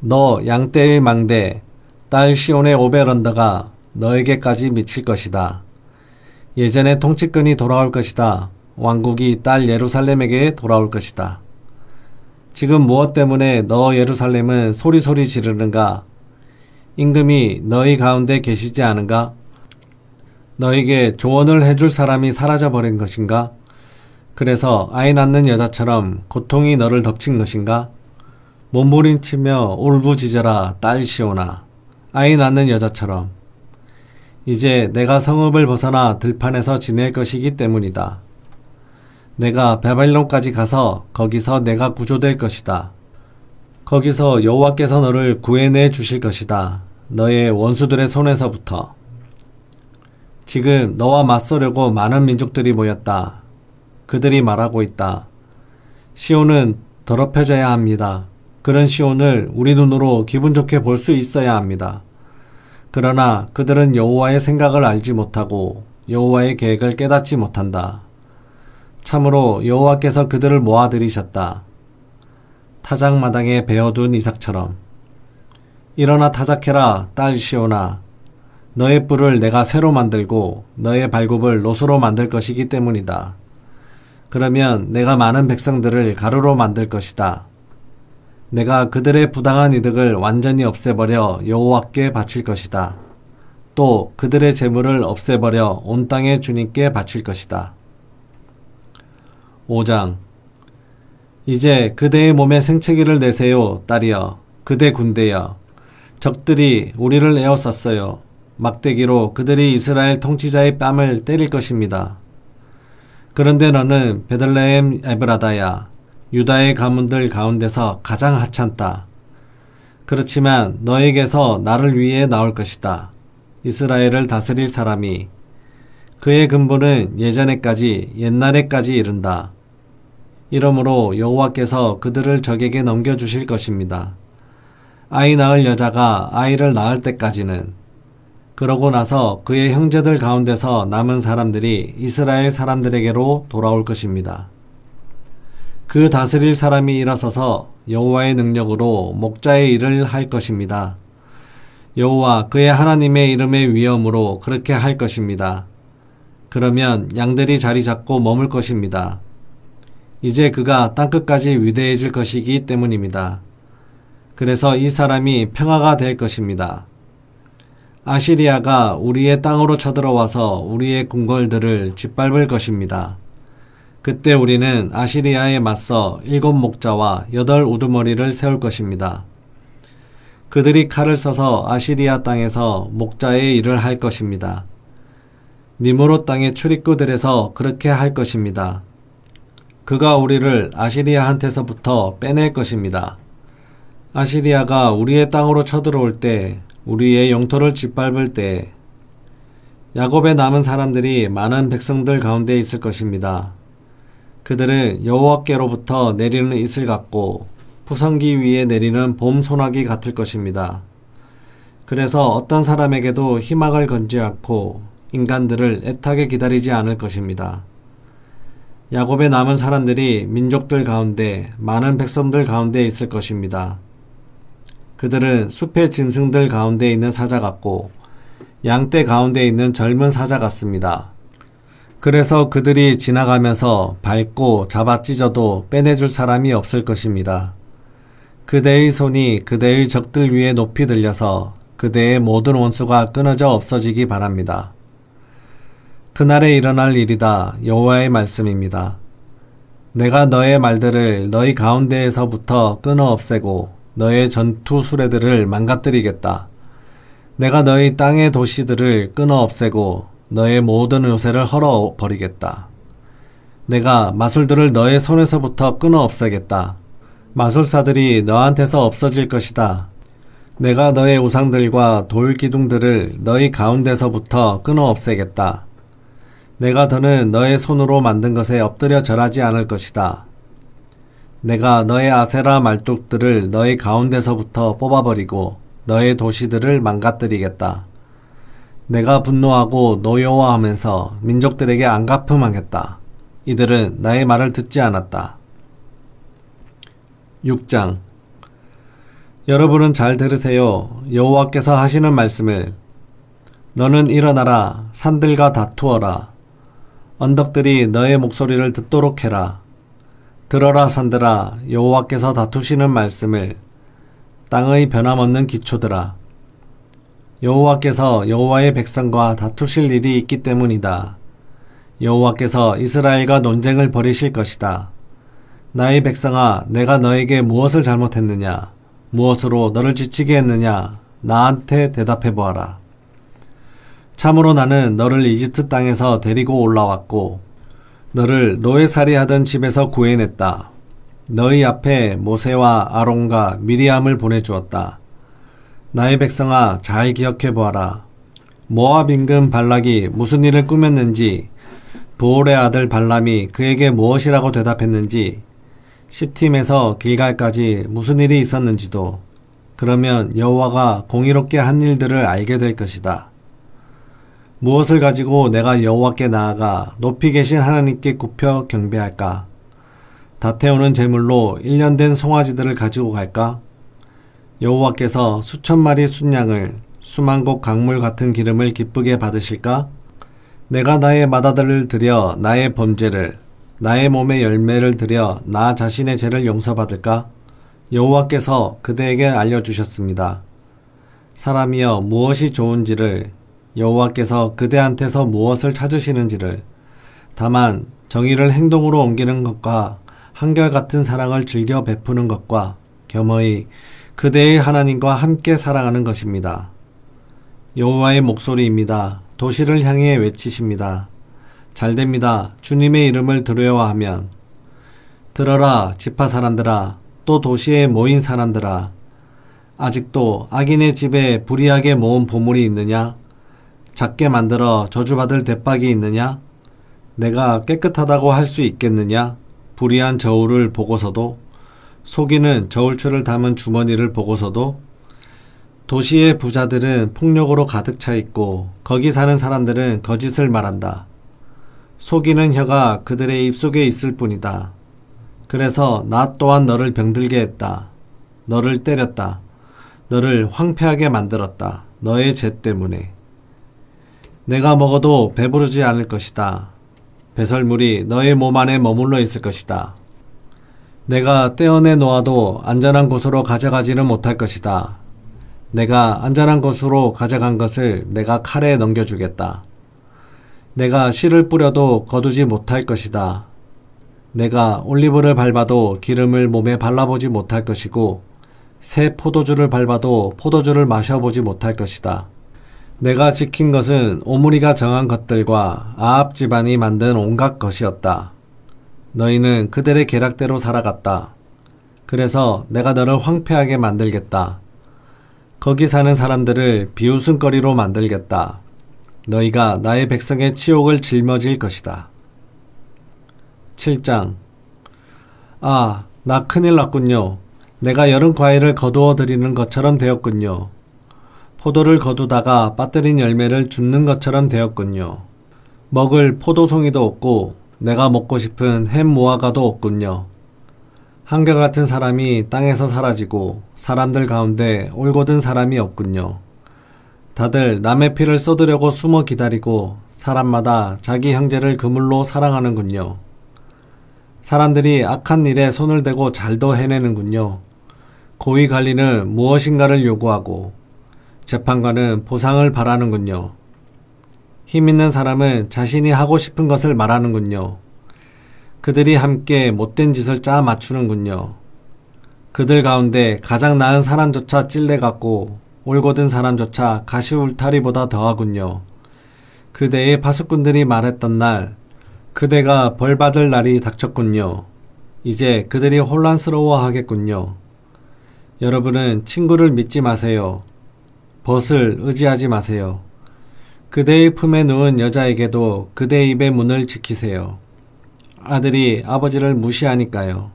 너 양떼의 망대 딸 시온의 오베런더가 너에게까지 미칠 것이다. 예전의 통치권이 돌아올 것이다. 왕국이 딸 예루살렘에게 돌아올 것이다. 지금 무엇 때문에 너 예루살렘은 소리소리 지르는가? 임금이 너희 가운데 계시지 않은가? 너에게 조언을 해줄 사람이 사라져버린 것인가? 그래서 아이 낳는 여자처럼 고통이 너를 덮친 것인가? 몸부림치며 울부짖어라 딸 시온아. 아이 낳는 여자처럼. 이제 내가 성읍을 벗어나 들판에서 지낼 것이기 때문이다. 내가 바벨론까지 가서 거기서 내가 구조될 것이다. 거기서 여호와께서 너를 구해내 주실 것이다. 너의 원수들의 손에서부터. 지금 너와 맞서려고 많은 민족들이 모였다. 그들이 말하고 있다. 시온은 더럽혀져야 합니다. 그런 시온을 우리 눈으로 기분 좋게 볼 수 있어야 합니다. 그러나 그들은 여호와의 생각을 알지 못하고 여호와의 계획을 깨닫지 못한다. 참으로 여호와께서 그들을 모아들이셨다. 타작마당에 베어둔 이삭처럼. 일어나 타작해라, 딸 시온아. 너의 뿔을 내가 새로 만들고 너의 발굽을 노소로 만들 것이기 때문이다. 그러면 내가 많은 백성들을 가루로 만들 것이다. 내가 그들의 부당한 이득을 완전히 없애버려 여호와께 바칠 것이다. 또 그들의 재물을 없애버려 온 땅의 주님께 바칠 것이다. 5장. 이제 그대의 몸에 생채기를 내세요, 딸이여. 그대 군대여. 적들이 우리를 에워쌌어요. 막대기로 그들이 이스라엘 통치자의 뺨을 때릴 것입니다. 그런데 너는 베들레헴 에브라다야, 유다의 가문들 가운데서 가장 하찮다. 그렇지만 너에게서 나를 위해 나올 것이다. 이스라엘을 다스릴 사람이. 그의 근본은 예전에까지, 옛날에까지 이른다. 이러므로 여호와께서 그들을 적에게 넘겨주실 것입니다. 아이 낳을 여자가 아이를 낳을 때까지는. 그러고 나서 그의 형제들 가운데서 남은 사람들이 이스라엘 사람들에게로 돌아올 것입니다. 그 다스릴 사람이 일어서서 여호와의 능력으로 목자의 일을 할 것입니다. 여호와 그의 하나님의 이름의 위엄으로 그렇게 할 것입니다. 그러면 양들이 자리 잡고 머물 것입니다. 이제 그가 땅끝까지 위대해질 것이기 때문입니다. 그래서 이 사람이 평화가 될 것입니다. 아시리아가 우리의 땅으로 쳐들어와서 우리의 궁궐들을 짓밟을 것입니다. 그때 우리는 아시리아에 맞서 7 목자와 8 우두머리를 세울 것입니다. 그들이 칼을 써서 아시리아 땅에서 목자의 일을 할 것입니다. 니므롯 땅의 출입구들에서 그렇게 할 것입니다. 그가 우리를 아시리아한테서부터 빼낼 것입니다. 아시리아가 우리의 땅으로 쳐들어올 때, 우리의 영토를 짓밟을 때, 야곱에 남은 사람들이 많은 백성들 가운데 있을 것입니다. 그들은 여호와께로부터 내리는 이슬 같고 푸성기 위에 내리는 봄 소나기 같을 것입니다. 그래서 어떤 사람에게도 희망을 건지 않고 인간들을 애타게 기다리지 않을 것입니다. 야곱에 남은 사람들이 민족들 가운데, 많은 백성들 가운데 있을 것입니다. 그들은 숲의 짐승들 가운데 있는 사자 같고 양떼 가운데 있는 젊은 사자 같습니다. 그래서 그들이 지나가면서 밟고 잡아 찢어도 빼내줄 사람이 없을 것입니다. 그대의 손이 그대의 적들 위에 높이 들려서 그대의 모든 원수가 끊어져 없어지기 바랍니다. 그날에 일어날 일이다. 여호와의 말씀입니다. 내가 너의 말들을 너희 가운데에서부터 끊어 없애고 너의 전투 수레들을 망가뜨리겠다. 내가 너희 땅의 도시들을 끊어 없애고 너의 모든 요새를 헐어버리겠다. 내가 마술들을 너의 손에서부터 끊어 없애겠다. 마술사들이 너한테서 없어질 것이다. 내가 너의 우상들과 돌 기둥들을 너희 가운데서부터 끊어 없애겠다. 내가 더는 너의 손으로 만든 것에 엎드려 절하지 않을 것이다. 내가 너의 아세라 말뚝들을 너희 가운데서부터 뽑아버리고 너의 도시들을 망가뜨리겠다. 내가 분노하고 노여워하면서 민족들에게 안갚음하겠다. 이들은 나의 말을 듣지 않았다. 6장. 여러분은 잘 들으세요. 여호와께서 하시는 말씀을. 너는 일어나라. 산들과 다투어라. 언덕들이 너의 목소리를 듣도록 해라. 들어라 산들아. 여호와께서 다투시는 말씀을. 땅의 변함없는 기초들아. 여호와께서 여호와의 백성과 다투실 일이 있기 때문이다. 여호와께서 이스라엘과 논쟁을 벌이실 것이다. 나의 백성아, 내가 너에게 무엇을 잘못했느냐? 무엇으로 너를 지치게 했느냐? 나한테 대답해 보아라. 참으로 나는 너를 이집트 땅에서 데리고 올라왔고 너를 노예살이 하던 집에서 구해냈다. 너희 앞에 모세와 아론과 미리암을 보내주었다. 나의 백성아, 잘 기억해 보아라. 모압 임금 발락이 무슨 일을 꾸몄는지, 부올의 아들 발람이 그에게 무엇이라고 대답했는지, 시팀에서 길갈까지 무슨 일이 있었는지도, 그러면 여호와가 공의롭게 한 일들을 알게 될 것이다. 무엇을 가지고 내가 여호와께 나아가 높이 계신 하나님께 굽혀 경배할까? 다 태우는 제물로 1년 된 송아지들을 가지고 갈까? 여호와께서 수천 마리 순양을, 수만 곡 강물 같은 기름을 기쁘게 받으실까? 내가 나의 맏아들을 드려 나의 범죄를, 나의 몸의 열매를 드려 나 자신의 죄를 용서받을까? 여호와께서 그대에게 알려주셨습니다. 사람이여 무엇이 좋은지를, 여호와께서 그대한테서 무엇을 찾으시는지를, 다만 정의를 행동으로 옮기는 것과 한결같은 사랑을 즐겨 베푸는 것과 겸허히 그대의 하나님과 함께 살아가는 것입니다. 여호와의 목소리입니다. 도시를 향해 외치십니다. 잘됩니다. 주님의 이름을 두려워하면. 들어라 지파 사람들아, 또 도시에 모인 사람들아. 아직도 악인의 집에 불의하게 모은 보물이 있느냐? 작게 만들어 저주받을 대박이 있느냐? 내가 깨끗하다고 할 수 있겠느냐? 불의한 저울을 보고서도, 속이는 저울추를 담은 주머니를 보고서도. 도시의 부자들은 폭력으로 가득 차 있고 거기 사는 사람들은 거짓을 말한다. 속이는 혀가 그들의 입속에 있을 뿐이다. 그래서 나 또한 너를 병들게 했다. 너를 때렸다. 너를 황폐하게 만들었다. 너의 죄 때문에. 내가 먹어도 배부르지 않을 것이다. 배설물이 너의 몸 안에 머물러 있을 것이다. 내가 떼어내 놓아도 안전한 곳으로 가져가지는 못할 것이다. 내가 안전한 곳으로 가져간 것을 내가 칼에 넘겨주겠다. 내가 씨를 뿌려도 거두지 못할 것이다. 내가 올리브를 밟아도 기름을 몸에 발라보지 못할 것이고, 새 포도주를 밟아도 포도주를 마셔보지 못할 것이다. 내가 지킨 것은 오므리가 정한 것들과 아합 집안이 만든 온갖 것이었다. 너희는 그들의 계략대로 살아갔다. 그래서 내가 너를 황폐하게 만들겠다. 거기 사는 사람들을 비웃음거리로 만들겠다. 너희가 나의 백성의 치욕을 짊어질 것이다. 7장. 아, 나 큰일 났군요. 내가 여름 과일을 거두어 드리는 것처럼 되었군요. 포도를 거두다가 빠뜨린 열매를 줍는 것처럼 되었군요. 먹을 포도송이도 없고 내가 먹고 싶은 햄 무화과도 없군요. 한결같은 사람이 땅에서 사라지고 사람들 가운데 올곧은 사람이 없군요. 다들 남의 피를 쏟으려고 숨어 기다리고 사람마다 자기 형제를 그물로 사랑하는군요. 사람들이 악한 일에 손을 대고 잘도 해내는군요. 고위 관리는 무엇인가를 요구하고 재판관은 보상을 바라는군요. 힘 있는 사람은 자신이 하고 싶은 것을 말하는군요. 그들이 함께 못된 짓을 짜 맞추는군요. 그들 가운데 가장 나은 사람조차 찔레같고 올곧은 사람조차 가시울타리보다 더하군요. 그대의 파수꾼들이 말했던 날, 그대가 벌받을 날이 닥쳤군요. 이제 그들이 혼란스러워하겠군요. 여러분은 친구를 믿지 마세요. 벗을 의지하지 마세요. 그대의 품에 누운 여자에게도 그대 입의 문을 지키세요. 아들이 아버지를 무시하니까요.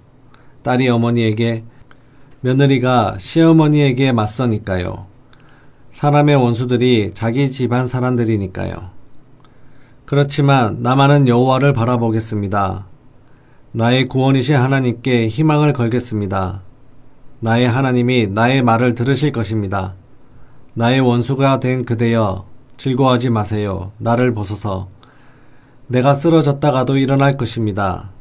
딸이 어머니에게, 며느리가 시어머니에게 맞서니까요. 사람의 원수들이 자기 집안 사람들이니까요. 그렇지만 나만은 여호와를 바라보겠습니다. 나의 구원이신 하나님께 희망을 걸겠습니다. 나의 하나님이 나의 말을 들으실 것입니다. 나의 원수가 된 그대여, 즐거워하지 마세요. 나를 보소서. 내가 쓰러졌다가도 일어날 것입니다.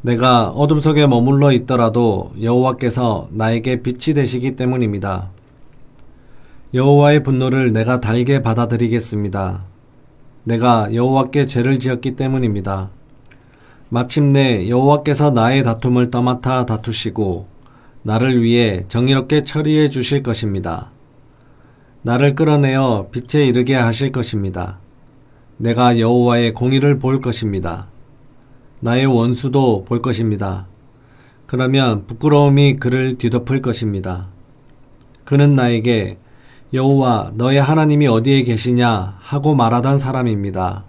내가 어둠 속에 머물러 있더라도 여호와께서 나에게 빛이 되시기 때문입니다. 여호와의 분노를 내가 달게 받아들이겠습니다. 내가 여호와께 죄를 지었기 때문입니다. 마침내 여호와께서 나의 다툼을 떠맡아 다투시고 나를 위해 정의롭게 처리해 주실 것입니다. 나를 끌어내어 빛에 이르게 하실 것입니다. 내가 여호와의 공의를 볼 것입니다. 나의 원수도 볼 것입니다. 그러면 부끄러움이 그를 뒤덮을 것입니다. 그는 나에게 여호와 너의 하나님이 어디에 계시냐 하고 말하던 사람입니다.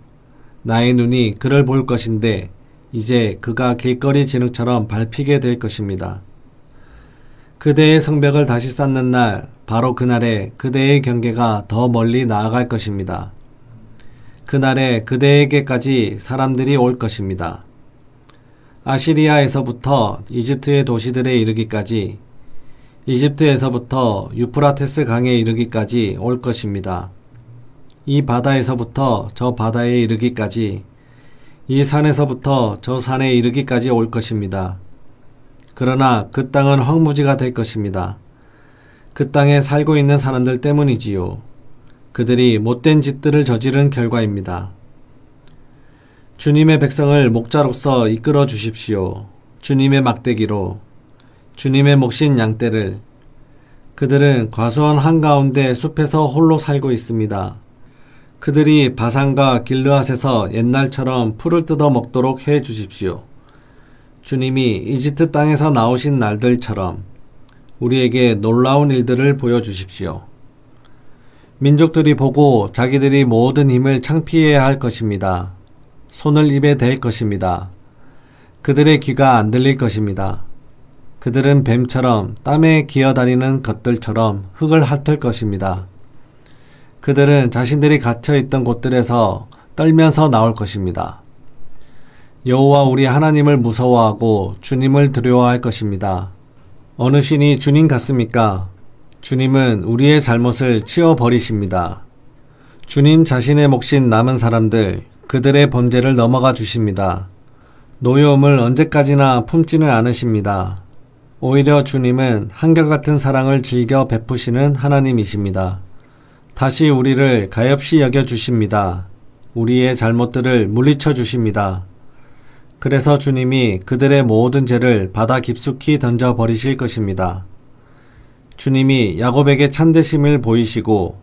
나의 눈이 그를 볼 것인데 이제 그가 길거리 진흙처럼 밟히게 될 것입니다. 그대의 성벽을 다시 쌓는 날, 바로 그날에 그대의 경계가 더 멀리 나아갈 것입니다. 그날에 그대에게까지 사람들이 올 것입니다. 아시리아에서부터 이집트의 도시들에 이르기까지, 이집트에서부터 유프라테스 강에 이르기까지 올 것입니다. 이 바다에서부터 저 바다에 이르기까지, 이 산에서부터 저 산에 이르기까지 올 것입니다. 그러나 그 땅은 황무지가 될 것입니다. 그 땅에 살고 있는 사람들 때문이지요. 그들이 못된 짓들을 저지른 결과입니다. 주님의 백성을 목자로서 이끌어 주십시오. 주님의 막대기로, 주님의 목신 양떼를. 그들은 과수원 한가운데 숲에서 홀로 살고 있습니다. 그들이 바산과 길르앗에서 옛날처럼 풀을 뜯어 먹도록 해 주십시오. 주님이 이집트 땅에서 나오신 날들처럼 우리에게 놀라운 일들을 보여주십시오. 민족들이 보고 자기들이 모든 힘을 창피해야 할 것입니다. 손을 입에 댈 것입니다. 그들의 귀가 안 들릴 것입니다. 그들은 뱀처럼 땀에 기어다니는 것들처럼 흙을 핥을 것입니다. 그들은 자신들이 갇혀있던 곳들에서 떨면서 나올 것입니다. 여호와 우리 하나님을 무서워하고 주님을 두려워할 것입니다. 어느 신이 주님 같습니까? 주님은 우리의 잘못을 치워버리십니다. 주님 자신의 몫인 남은 사람들, 그들의 범죄를 넘어가 주십니다. 노여움을 언제까지나 품지는 않으십니다. 오히려 주님은 한결같은 사랑을 즐겨 베푸시는 하나님이십니다. 다시 우리를 가엾이 여겨 주십니다. 우리의 잘못들을 물리쳐 주십니다. 그래서 주님이 그들의 모든 죄를 바다 깊숙이 던져버리실 것입니다. 주님이 야곱에게 참되심을 보이시고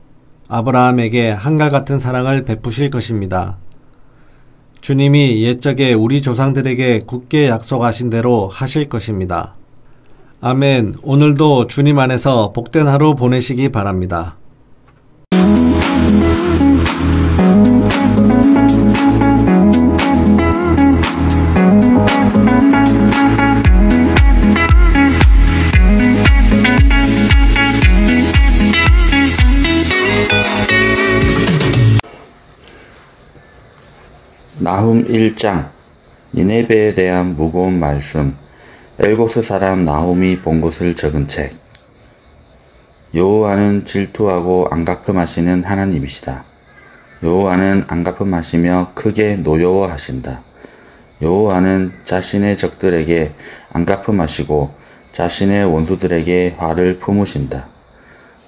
아브라함에게 한결같은 사랑을 베푸실 것입니다. 주님이 옛적에 우리 조상들에게 굳게 약속하신 대로 하실 것입니다. 아멘. 오늘도 주님 안에서 복된 하루 보내시기 바랍니다. 나훔 1장. 니네베에 대한 무거운 말씀. 엘고스 사람 나훔이 본 것을 적은 책. 여호와는 질투하고 안갚음하시는 하나님이시다. 여호와는 안갚음하시며 크게 노여워하신다. 여호와는 자신의 적들에게 안갚음하시고 자신의 원수들에게 화를 품으신다.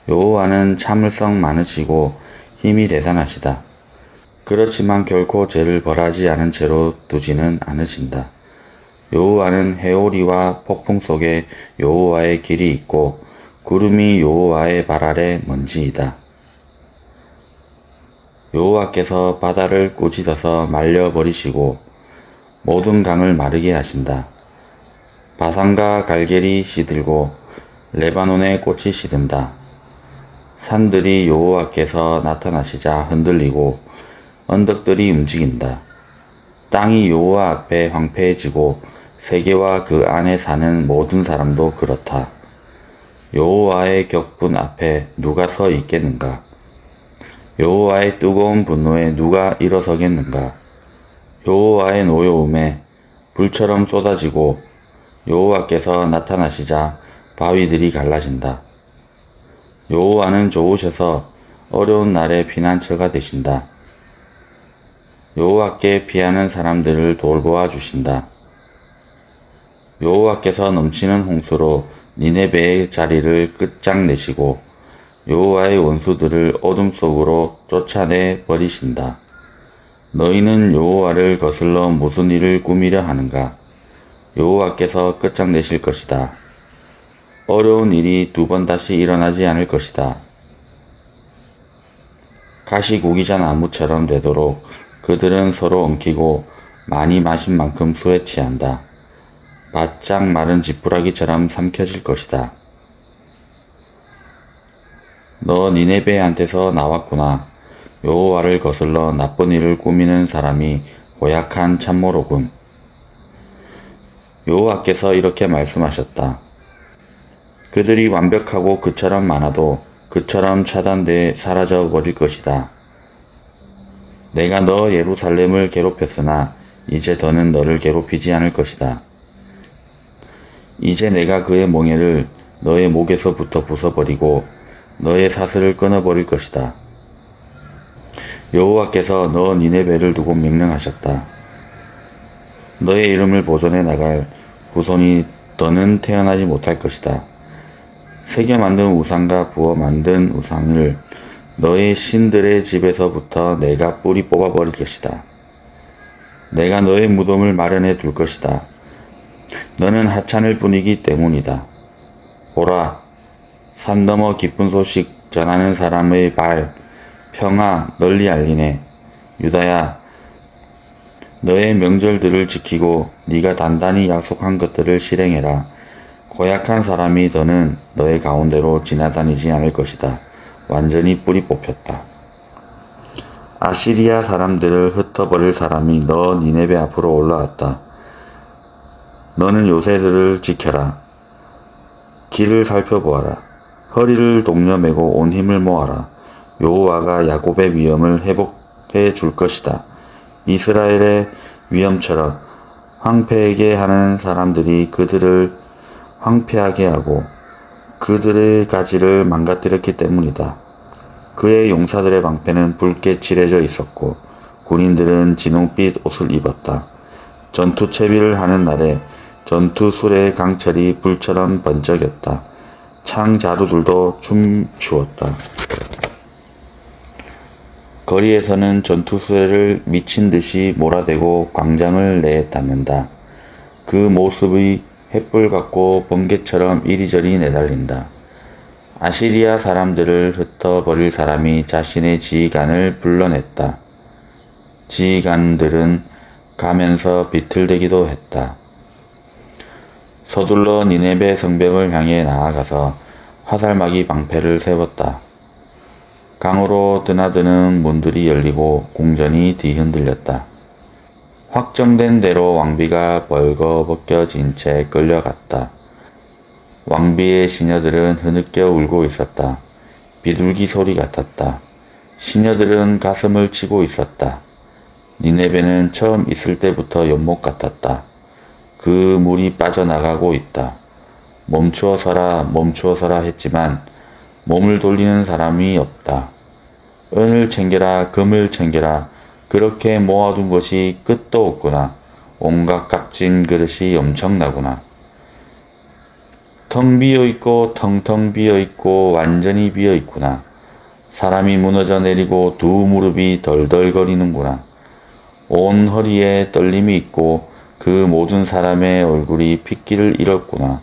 여호와는 참을성 많으시고 힘이 대단하시다. 그렇지만 결코 죄를 벌하지 않은 채로 두지는 않으신다. 여호와는 해오리와 폭풍 속에 여호와의 길이 있고 구름이 여호와의 발 아래 먼지이다. 여호와께서 바다를 꾸짖어서 말려버리시고 모든 강을 마르게 하신다. 바산과 갈겔이 시들고 레바논의 꽃이 시든다. 산들이 여호와께서 나타나시자 흔들리고 언덕들이 움직인다. 땅이 여호와 앞에 황폐해지고 세계와 그 안에 사는 모든 사람도 그렇다. 여호와의 격분 앞에 누가 서 있겠는가? 여호와의 뜨거운 분노에 누가 일어서겠는가? 여호와의 노여움에 불처럼 쏟아지고 여호와께서 나타나시자 바위들이 갈라진다. 여호와는 좋으셔서 어려운 날에 피난처가 되신다. 여호와께 피하는 사람들을 돌보아 주신다. 여호와께서 넘치는 홍수로 니네베의 자리를 끝장내시고 여호와의 원수들을 어둠 속으로 쫓아내 버리신다. 너희는 여호와를 거슬러 무슨 일을 꾸미려 하는가? 여호와께서 끝장내실 것이다. 어려운 일이 두 번 다시 일어나지 않을 것이다. 가시구기자 나무처럼 되도록 그들은 서로 엉키고 많이 마신 만큼 수에 취한다. 바짝 마른 지푸라기처럼 삼켜질 것이다. 너 니네베한테서 나왔구나. 여호와를 거슬러 나쁜 일을 꾸미는 사람이 고약한 참모로군. 여호와께서 이렇게 말씀하셨다. 그들이 완벽하고 그처럼 많아도 그처럼 차단돼 사라져 버릴 것이다. 내가 너 예루살렘을 괴롭혔으나 이제 더는 너를 괴롭히지 않을 것이다. 이제 내가 그의 멍에를 너의 목에서부터 부숴버리고 너의 사슬을 끊어버릴 것이다. 여호와께서 너 니네베를 두고 명령하셨다. 너의 이름을 보존해 나갈 후손이 더는 태어나지 못할 것이다. 새겨 만든 우상과 부어 만든 우상을 너의 신들의 집에서부터 내가 뿌리 뽑아버릴 것이다. 내가 너의 무덤을 마련해 둘 것이다. 너는 하찮을 뿐이기 때문이다. 보라, 산 너머 기쁜 소식 전하는 사람의 발, 평화 널리 알리네. 유다야, 너의 명절들을 지키고 네가 단단히 약속한 것들을 실행해라. 고약한 사람이 더는 너의 가운데로 지나다니지 않을 것이다. 완전히 뿌리 뽑혔다. 아시리아 사람들을 흩어버릴 사람이 너 니네베 앞으로 올라왔다. 너는 요새들을 지켜라. 길을 살펴보아라. 허리를 동여매고 온 힘을 모아라. 여호와가 야곱의 위엄을 회복해 줄 것이다. 이스라엘의 위엄처럼 황폐하게 하는 사람들이 그들을 황폐하게 하고 그들의 가지를 망가뜨렸기 때문이다. 그의 용사들의 방패는 붉게 칠해져 있었고 군인들은 진홍빛 옷을 입었다. 전투 채비를 하는 날에 전투 수레의 강철이 불처럼 번쩍였다. 창 자루들도 춤추었다. 거리에서는 전투 수레를 미친 듯이 몰아대고 광장을 내닫는다. 그 모습이 횃불 같고 번개처럼 이리저리 내달린다. 아시리아 사람들을 흩어버릴 사람이 자신의 지휘관을 불러냈다. 지휘관들은 가면서 비틀대기도 했다. 서둘러 니네베 성벽을 향해 나아가서 화살마기 방패를 세웠다. 강으로 드나드는 문들이 열리고 궁전이 뒤흔들렸다. 확정된 대로 왕비가 벌거벗겨진 채 끌려갔다. 왕비의 시녀들은 흐느껴 울고 있었다. 비둘기 소리 같았다. 시녀들은 가슴을 치고 있었다. 니네베는 처음 있을 때부터 연못 같았다. 그 물이 빠져나가고 있다. 멈추어서라 멈추어서라 했지만 몸을 돌리는 사람이 없다. 은을 챙겨라 금을 챙겨라 그렇게 모아둔 것이 끝도 없구나. 온갖 값진 그릇이 엄청나구나. 텅 비어있고 텅텅 비어있고 완전히 비어있구나. 사람이 무너져 내리고 두 무릎이 덜덜거리는구나. 온 허리에 떨림이 있고 그 모든 사람의 얼굴이 핏기를 잃었구나.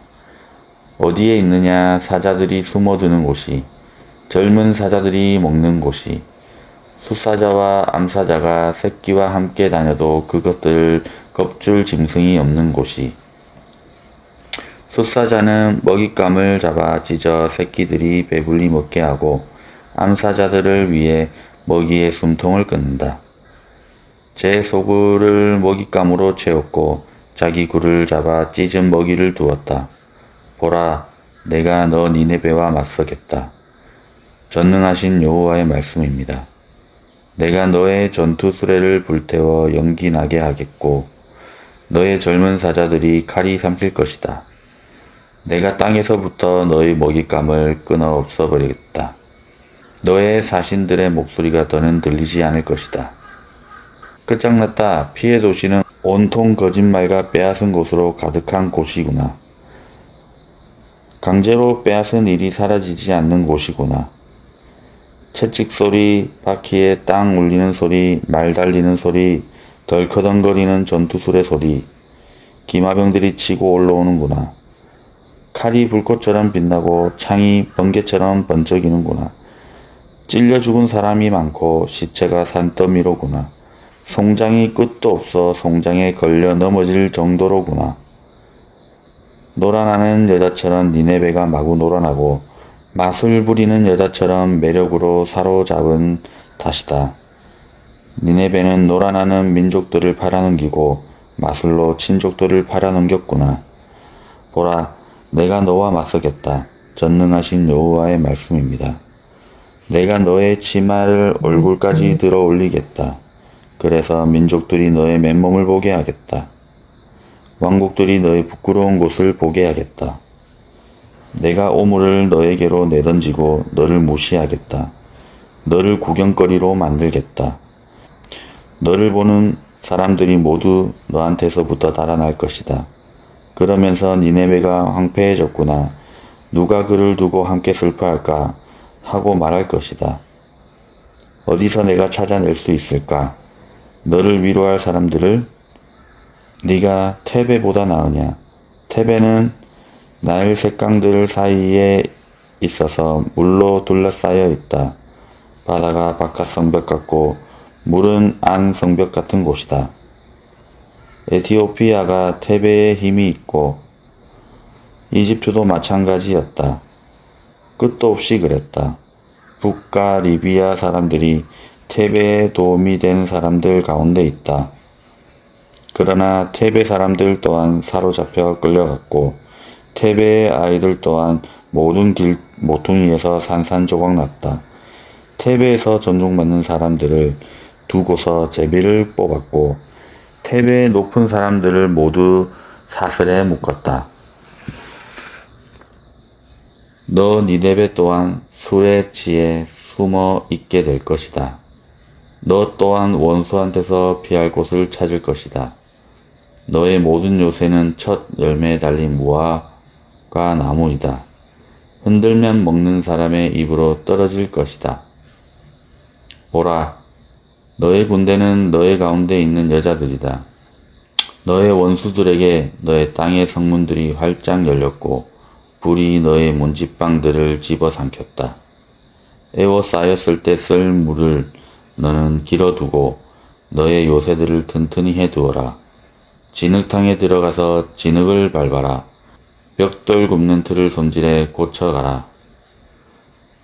어디에 있느냐 사자들이 숨어드는 곳이, 젊은 사자들이 먹는 곳이, 숫사자와 암사자가 새끼와 함께 다녀도 그것들 겁줄 짐승이 없는 곳이, 숫사자는 먹잇감을 잡아 찢어 새끼들이 배불리 먹게 하고 암사자들을 위해 먹이의 숨통을 끊는다. 제 소굴을 먹잇감으로 채웠고 자기 굴을 잡아 찢은 먹이를 두었다. 보라, 내가 너 니네베와 맞서겠다. 전능하신 여호와의 말씀입니다. 내가 너의 전투 수레를 불태워 연기 나게 하겠고 너의 젊은 사자들이 칼이 삼킬 것이다. 내가 땅에서부터 너의 먹잇감을 끊어 없어버리겠다. 너의 사신들의 목소리가 더는 들리지 않을 것이다. 끝장났다. 피해 도시는 온통 거짓말과 빼앗은 곳으로 가득한 곳이구나. 강제로 빼앗은 일이 사라지지 않는 곳이구나. 채찍 소리, 바퀴에 땅 울리는 소리, 말 달리는 소리, 덜커덩거리는 전투술의 소리, 기마병들이 치고 올라오는구나. 칼이 불꽃처럼 빛나고 창이 번개처럼 번쩍이는구나. 찔려 죽은 사람이 많고 시체가 산더미로구나. 송장이 끝도 없어 송장에 걸려 넘어질 정도로구나. 놀아나는 여자처럼 니네베가 마구 놀아나고 마술 부리는 여자처럼 매력으로 사로잡은 탓이다. 니네베는 놀아나는 민족들을 팔아넘기고 마술로 친족들을 팔아넘겼구나. 보라, 내가 너와 맞서겠다. 전능하신 여호와의 말씀입니다. 내가 너의 치마를 얼굴까지 들어 올리겠다. 그래서 민족들이 너의 맨몸을 보게 하겠다. 왕국들이 너의 부끄러운 곳을 보게 하겠다. 내가 오물을 너에게로 내던지고 너를 무시하겠다. 너를 구경거리로 만들겠다. 너를 보는 사람들이 모두 너한테서부터 달아날 것이다. 그러면서 니네베가 황폐해졌구나. 누가 그를 두고 함께 슬퍼할까 하고 말할 것이다. 어디서 내가 찾아낼 수 있을까? 너를 위로할 사람들을. 네가 테베보다 나으냐? 테베는 나일 색강들 사이에 있어서 물로 둘러싸여 있다. 바다가 바깥 성벽 같고 물은 안 성벽 같은 곳이다. 에티오피아가 테베에 힘이 있고 이집트도 마찬가지였다. 끝도 없이 그랬다. 북과 리비아 사람들이 테베에 도움이 된 사람들 가운데 있다. 그러나 테베 사람들 또한 사로잡혀 끌려갔고 테베의 아이들 또한 모든 길 모퉁이에서 산산조각 났다. 테베에서 존중받는 사람들을 두고서 제비를 뽑았고 테베의 높은 사람들을 모두 사슬에 묶었다. 너 니네베 또한 술의 지에 숨어 있게 될 것이다. 너 또한 원수한테서 피할 곳을 찾을 것이다. 너의 모든 요새는 첫 열매에 달린 무화과 나무이다. 흔들면 먹는 사람의 입으로 떨어질 것이다. 보라, 너의 군대는 너의 가운데 있는 여자들이다. 너의 원수들에게 너의 땅의 성문들이 활짝 열렸고 불이 너의 문지방들을 집어삼켰다. 에워싸였을 때 쓸 물을 너는 길어두고 너의 요새들을 튼튼히 해두어라. 진흙탕에 들어가서 진흙을 밟아라. 벽돌 굽는 틀을 손질해 고쳐가라.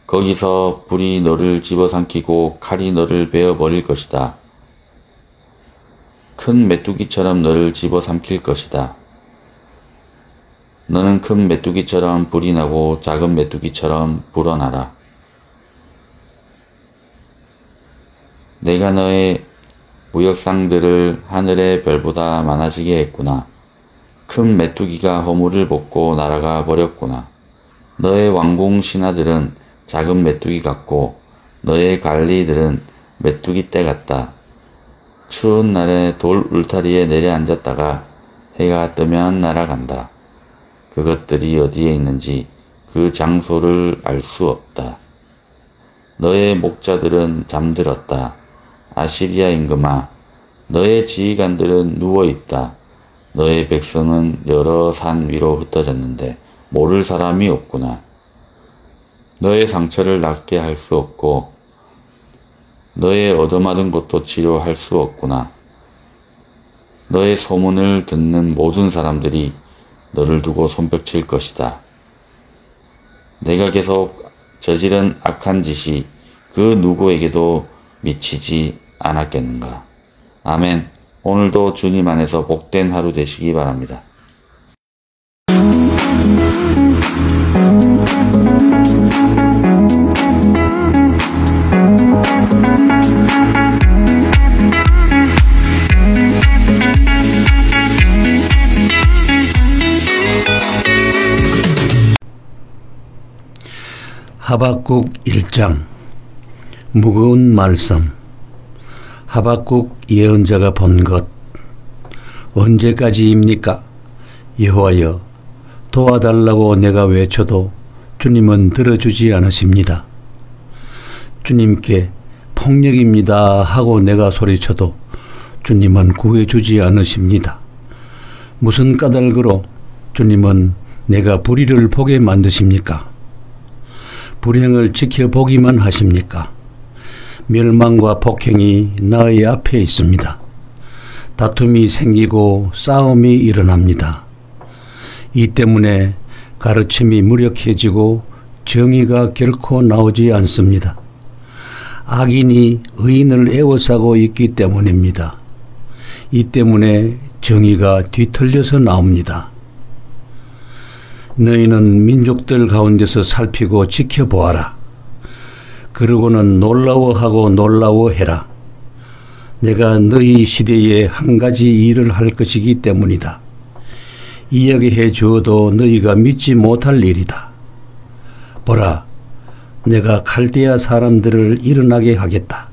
거기서 불이 너를 집어삼키고 칼이 너를 베어버릴 것이다. 큰 메뚜기처럼 너를 집어삼킬 것이다. 너는 큰 메뚜기처럼 불이 나고 작은 메뚜기처럼 불어나라. 내가 너의 무역상들을 하늘의 별보다 많아지게 했구나. 큰 메뚜기가 허물을 벗고 날아가 버렸구나. 너의 왕궁 신하들은 작은 메뚜기 같고 너의 관리들은 메뚜기 떼 같다. 추운 날에 돌 울타리에 내려앉았다가 해가 뜨면 날아간다. 그것들이 어디에 있는지 그 장소를 알 수 없다. 너의 목자들은 잠들었다. 아시리아 임금아, 너의 지휘관들은 누워있다. 너의 백성은 여러 산 위로 흩어졌는데 모를 사람이 없구나. 너의 상처를 낫게 할 수 없고 너의 얻어맞은 것도 치료할 수 없구나. 너의 소문을 듣는 모든 사람들이 너를 두고 손뼉칠 것이다. 내가 계속 저지른 악한 짓이 그 누구에게도 미치지 않았겠는가. 아멘. 오늘도 주님 안에서 복된 하루 되시기 바랍니다. 하박국 1장. 무거운 말씀. 하박국 예언자가 본 것. 언제까지입니까? 여호와여, 도와달라고 내가 외쳐도 주님은 들어주지 않으십니다. 주님께 폭력입니다 하고 내가 소리쳐도 주님은 구해주지 않으십니다. 무슨 까닭으로 주님은 내가 불의를 보게 만드십니까? 불행을 지켜보기만 하십니까? 멸망과 폭행이 나의 앞에 있습니다. 다툼이 생기고 싸움이 일어납니다. 이 때문에 가르침이 무력해지고 정의가 결코 나오지 않습니다. 악인이 의인을 에워싸고 있기 때문입니다. 이 때문에 정의가 뒤틀려서 나옵니다. 너희는 민족들 가운데서 살피고 지켜보아라. 그러고는 놀라워하고 놀라워해라. 내가 너희 시대에 한 가지 일을 할 것이기 때문이다. 이야기해 주어도 너희가 믿지 못할 일이다. 보라, 내가 갈대아 사람들을 일어나게 하겠다.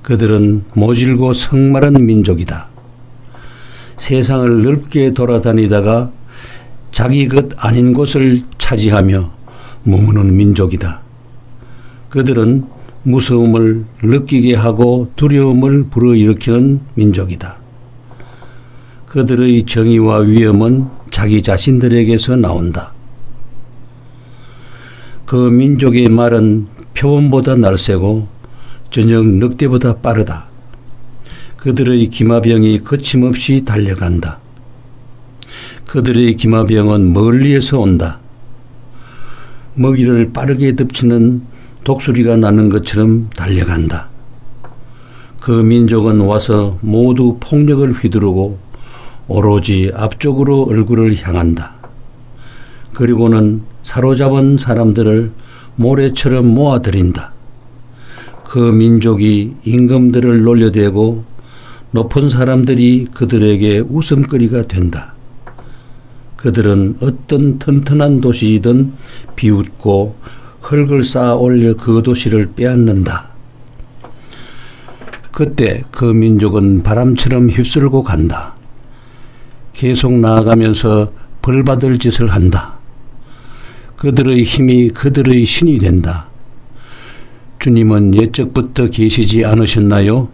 그들은 모질고 성마른 민족이다. 세상을 넓게 돌아다니다가 자기 것 아닌 곳을 차지하며 머무는 민족이다. 그들은 무서움을 느끼게 하고 두려움을 불어일으키는 민족이다. 그들의 정의와 위엄은 자기 자신들에게서 나온다. 그 민족의 말은 표범보다 날쌔고 저녁 늑대보다 빠르다. 그들의 기마병이 거침없이 달려간다. 그들의 기마병은 멀리에서 온다. 먹이를 빠르게 덮치는 독수리가 나는 것처럼 달려간다. 그 민족은 와서 모두 폭력을 휘두르고 오로지 앞쪽으로 얼굴을 향한다. 그리고는 사로잡은 사람들을 모래처럼 모아들인다. 그 민족이 임금들을 놀려대고 높은 사람들이 그들에게 웃음거리가 된다. 그들은 어떤 튼튼한 도시이든 비웃고 흙을 쌓아 올려 그 도시를 빼앗는다. 그때 그 민족은 바람처럼 휩쓸고 간다. 계속 나아가면서 벌받을 짓을 한다. 그들의 힘이 그들의 신이 된다. 주님은 옛적부터 계시지 않으셨나요?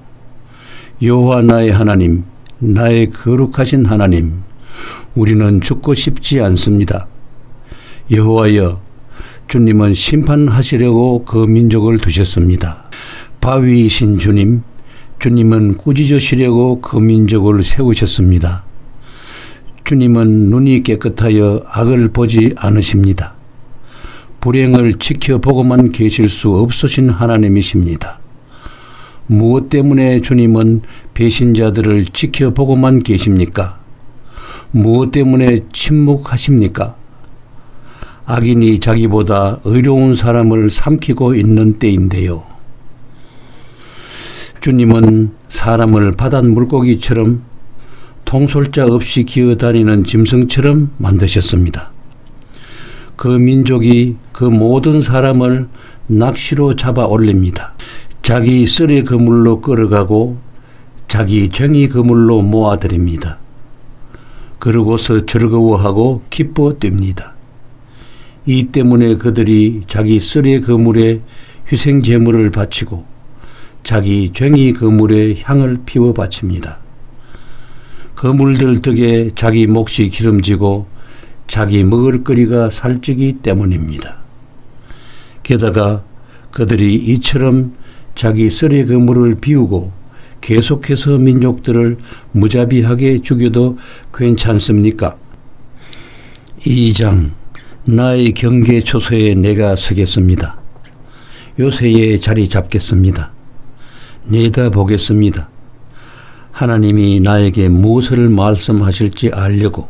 여호와 나의 하나님, 나의 거룩하신 하나님, 우리는 죽고 싶지 않습니다. 여호와여, 주님은 심판하시려고 그 민족을 두셨습니다. 바위이신 주님, 주님은 꾸짖으시려고 그 민족을 세우셨습니다. 주님은 눈이 깨끗하여 악을 보지 않으십니다. 불행을 지켜보고만 계실 수 없으신 하나님이십니다. 무엇 때문에 주님은 배신자들을 지켜보고만 계십니까? 무엇 때문에 침묵하십니까? 악인이 자기보다 의로운 사람을 삼키고 있는 때인데요. 주님은 사람을 바닷 물고기처럼 통솔자 없이 기어다니는 짐승처럼 만드셨습니다. 그 민족이 그 모든 사람을 낚시로 잡아 올립니다. 자기 쓰레 그물로 끌어가고 자기 쟁이 그물로 모아들입니다. 그러고서 즐거워하고 기뻐 뜁니다. 이 때문에 그들이 자기 쓰레 그물에 희생 제물을 바치고 자기 쟁이 그물에 향을 피워 바칩니다. 그물들 덕에 자기 몫이 기름지고 자기 먹을 거리가 살찌기 때문입니다. 게다가 그들이 이처럼 자기 쓰레 그물을 비우고 계속해서 민족들을 무자비하게 죽여도 괜찮습니까? 2장, 나의 경계 초소에 내가 서겠습니다. 요새에 자리 잡겠습니다. 내다보겠습니다. 하나님이 나에게 무엇을 말씀하실지 알려고,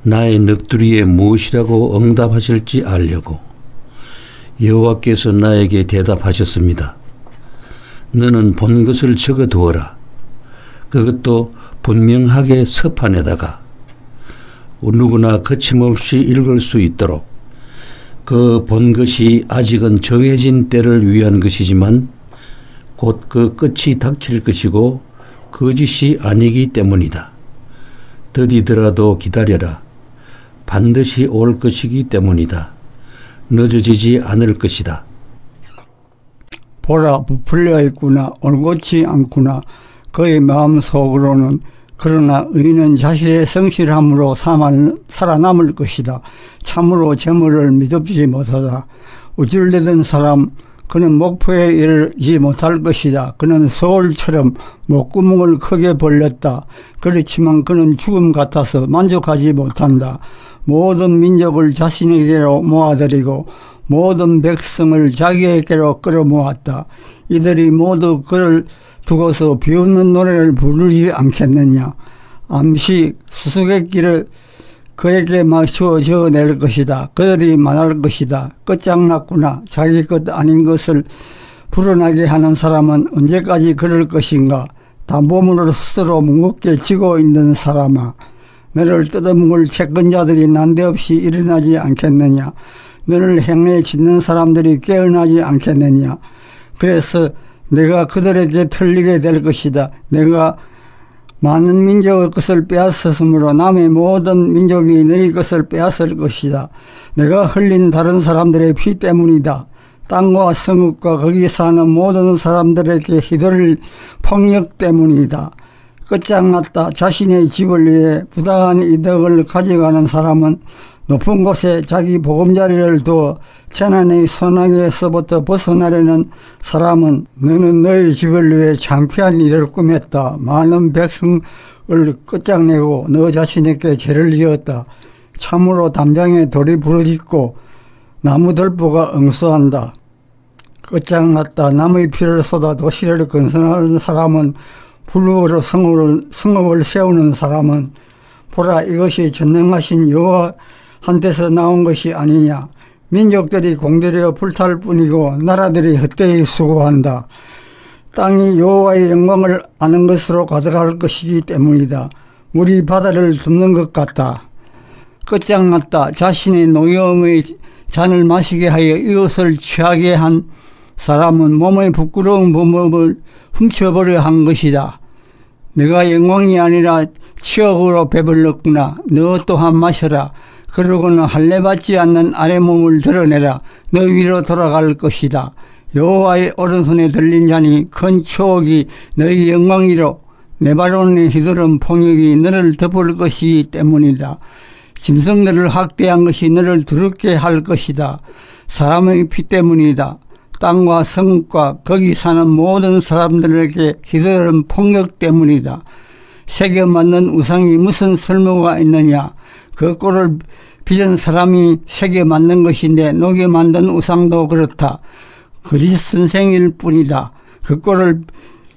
나의 넋두리에 무엇이라고 응답하실지 알려고. 여호와께서 나에게 대답하셨습니다. 너는 본 것을 적어두어라. 그것도 분명하게 서판에다가 누구나 거침없이 읽을 수 있도록. 그 본 것이 아직은 정해진 때를 위한 것이지만 곧 그 끝이 닥칠 것이고 거짓이 아니기 때문이다. 더디더라도 기다려라. 반드시 올 것이기 때문이다. 늦어지지 않을 것이다. 보라, 부풀려 있구나. 올곧지 않구나. 그의 마음속으로는 그러나 의인은 자신의 성실함으로 살아남을 것이다. 참으로 재물을 믿어주지 못하다. 우쭐대던 사람 그는 목표에 이르지 못할 것이다. 그는 소울처럼 목구멍을 크게 벌렸다. 그렇지만 그는 죽음 같아서 만족하지 못한다. 모든 민족을 자신에게로 모아들이고 모든 백성을 자기에게로 끌어모았다. 이들이 모두 그를 두고서 비웃는 노래를 부르지 않겠느냐. 암시 수수께끼를 그에게 맞추어 적어낼 것이다. 그들이 말할 것이다. 끝장났구나. 자기 것 아닌 것을 불어나게 하는 사람은 언제까지 그럴 것인가. 단범으로 스스로 무겁게 지고 있는 사람아. 너를 뜯어먹을 채권자들이 난데없이 일어나지 않겠느냐. 너를 행해 짓는 사람들이 깨어나지 않겠느냐. 그래서 내가 그들에게 틀리게 될 것이다. 내가 많은 민족의 것을 빼앗았으므로 남의 모든 민족이 너희 것을 빼앗을 것이다. 내가 흘린 다른 사람들의 피 때문이다. 땅과 성읍과 거기 사는 모든 사람들에게 휘둘릴 폭력 때문이다. 끝장났다. 자신의 집을 위해 부당한 이득을 가져가는 사람은 높은 곳에 자기 보금자리를 두어 재난의 소나기에서부터 벗어나려는 사람은 너는 너희 집을 위해 창피한 일을 꾸몄다. 많은 백성을 끝장내고 너 자신에게 죄를 지었다. 참으로 담장에 돌이 부러지고 나무들보가 응수한다. 끝장났다. 남의 피를 쏟아 도시를 건설하는 사람은 불국으로 성읍을 세우는 사람은 보라 이것이 전능하신 여호와한테서 나온 것이 아니냐. 민족들이 공들여 불탈 뿐이고 나라들이 헛되이 수고한다. 땅이 여호와의 영광을 아는 것으로 가득할 것이기 때문이다. 물이 바다를 덮는 것 같다. 끝장났다. 자신의 노여움의 잔을 마시게 하여 이것을 취하게 한 사람은 몸의 부끄러운 범업을 훔쳐버려 한 것이다. 내가 영광이 아니라 치욕으로 배불렀구나. 너 또한 마셔라. 그러고는 할례받지 않는 아래 몸을 드러내라. 너 위로 돌아갈 것이다. 여호와의 오른손에 들린 자니 큰 추억이 너희 영광이로 내 발언에 휘두른 폭력이 너를 덮을 것이기 때문이다. 짐승들을 학대한 것이 너를 두렵게 할 것이다. 사람의 피 때문이다. 땅과 성과 거기 사는 모든 사람들에게 휘두른 폭력 때문이다. 새겨 만든 우상이 무슨 쓸모가 있느냐. 그 꼴을 빚은 사람이 새겨 만든 것인데 녹여 만든 우상도 그렇다. 거짓 선생일 뿐이다. 그 꼴을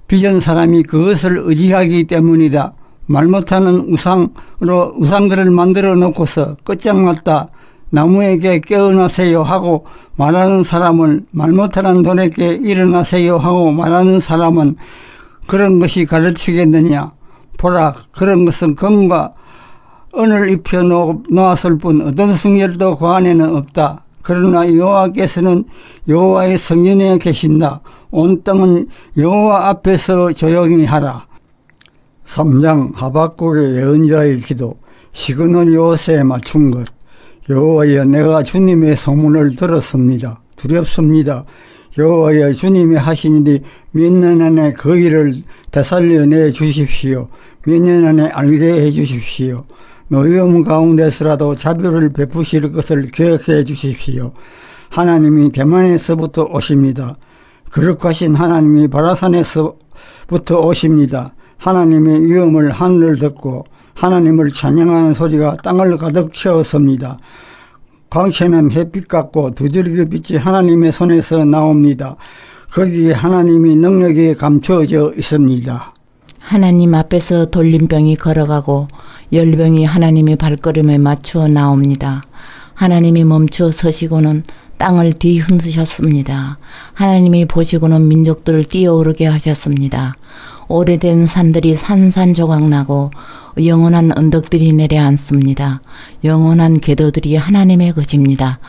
빚은 사람이 그것을 의지하기 때문이다. 말 못하는 우상으로 우상들을 만들어 놓고서 끝장났다. 나무에게 깨어나세요 하고 말하는 사람을 말 못하는 돌에게 일어나세요 하고 말하는 사람은 그런 것이 가르치겠느냐. 보라 그런 것은 금과 은을 입혀 놓았을 뿐 어떤 승열도 그 안에는 없다. 그러나 여호와께서는 여호와의 성전에 계신다. 온 땅은 여호와 앞에서 조용히 하라. 3장 하박국의 예언자의 기도. 시그널 요새에 맞춘 것. 여호와여 내가 주님의 소문을 들었습니다. 두렵습니다. 여호와여 주님이 하신 일이 몇 년 안에 그 일을 되살려내 주십시오. 몇 년 안에 알게 해 주십시오. 노여움 가운데서라도 자비를 베푸실 것을 기억해 주십시오. 하나님이 대만에서부터 오십니다. 거룩하신 하나님이 바라산에서부터 오십니다. 하나님의 위엄을 하늘을 듣고 하나님을 찬양하는 소리가 땅을 가득 채웠습니다. 광채는 햇빛 같고 두드러기 빛이 하나님의 손에서 나옵니다. 거기에 하나님이 능력이 감춰져 있습니다. 하나님 앞에서 돌림병이 걸어가고 열병이 하나님의 발걸음에 맞추어 나옵니다. 하나님이 멈추어 서시고는 땅을 뒤흔드셨습니다. 하나님이 보시고는 민족들을 뛰어오르게 하셨습니다. 오래된 산들이 산산조각 나고 영원한 언덕들이 내려앉습니다. 영원한 궤도들이 하나님의 것입니다.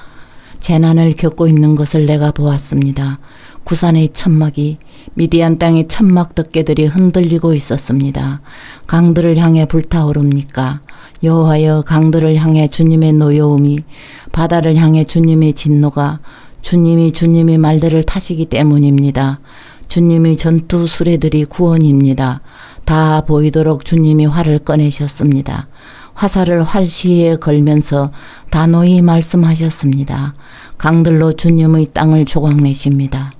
재난을 겪고 있는 것을 내가 보았습니다. 구산의 천막이 미디안 땅의 천막 덮개들이 흔들리고 있었습니다. 강들을 향해 불타오릅니까? 여호와여 강들을 향해 주님의 노여움이 바다를 향해 주님의 진노가 주님이 말들을 타시기 때문입니다. 주님의 전투 수레들이 구원입니다. 다 보이도록 주님이 활을 꺼내셨습니다. 화살을 활시에 걸면서 단호히 말씀하셨습니다. 강들로 주님의 땅을 조각내십니다.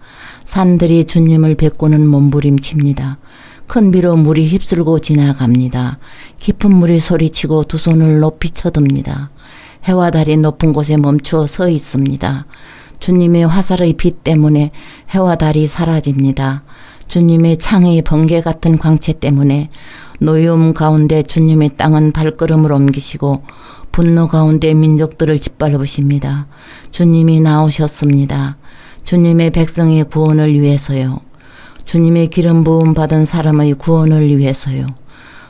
산들이 주님을 뱉고는 몸부림칩니다. 큰 비로 물이 휩쓸고 지나갑니다. 깊은 물이 소리치고 두 손을 높이 쳐듭니다. 해와 달이 높은 곳에 멈추어 서 있습니다. 주님의 화살의 빛 때문에 해와 달이 사라집니다. 주님의 창의 번개 같은 광채 때문에 노여움 가운데 주님의 땅은 발걸음을 옮기시고 분노 가운데 민족들을 짓밟으십니다. 주님이 나오셨습니다. 주님의 백성의 구원을 위해서요. 주님의 기름 부음 받은 사람의 구원을 위해서요.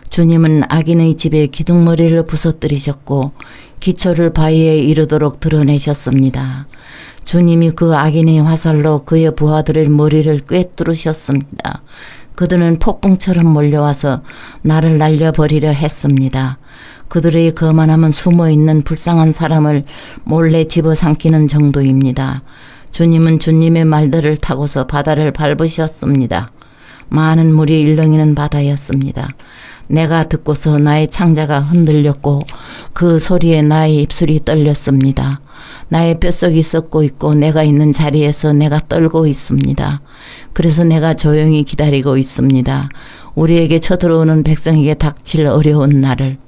주님은 악인의 집에 기둥머리를 부서뜨리셨고 기초를 바위에 이르도록 드러내셨습니다. 주님이 그 악인의 화살로 그의 부하들의 머리를 꿰뚫으셨습니다. 그들은 폭풍처럼 몰려와서 나를 날려버리려 했습니다. 그들의 거만함은 숨어있는 불쌍한 사람을 몰래 집어삼키는 정도입니다. 주님은 주님의 말들을 타고서 바다를 밟으셨습니다. 많은 물이 일렁이는 바다였습니다. 내가 듣고서 나의 창자가 흔들렸고 그 소리에 나의 입술이 떨렸습니다. 나의 뼛속이 썩고 있고 내가 있는 자리에서 내가 떨고 있습니다. 그래서 내가 조용히 기다리고 있습니다. 우리에게 쳐들어오는 백성에게 닥칠 어려운 날을.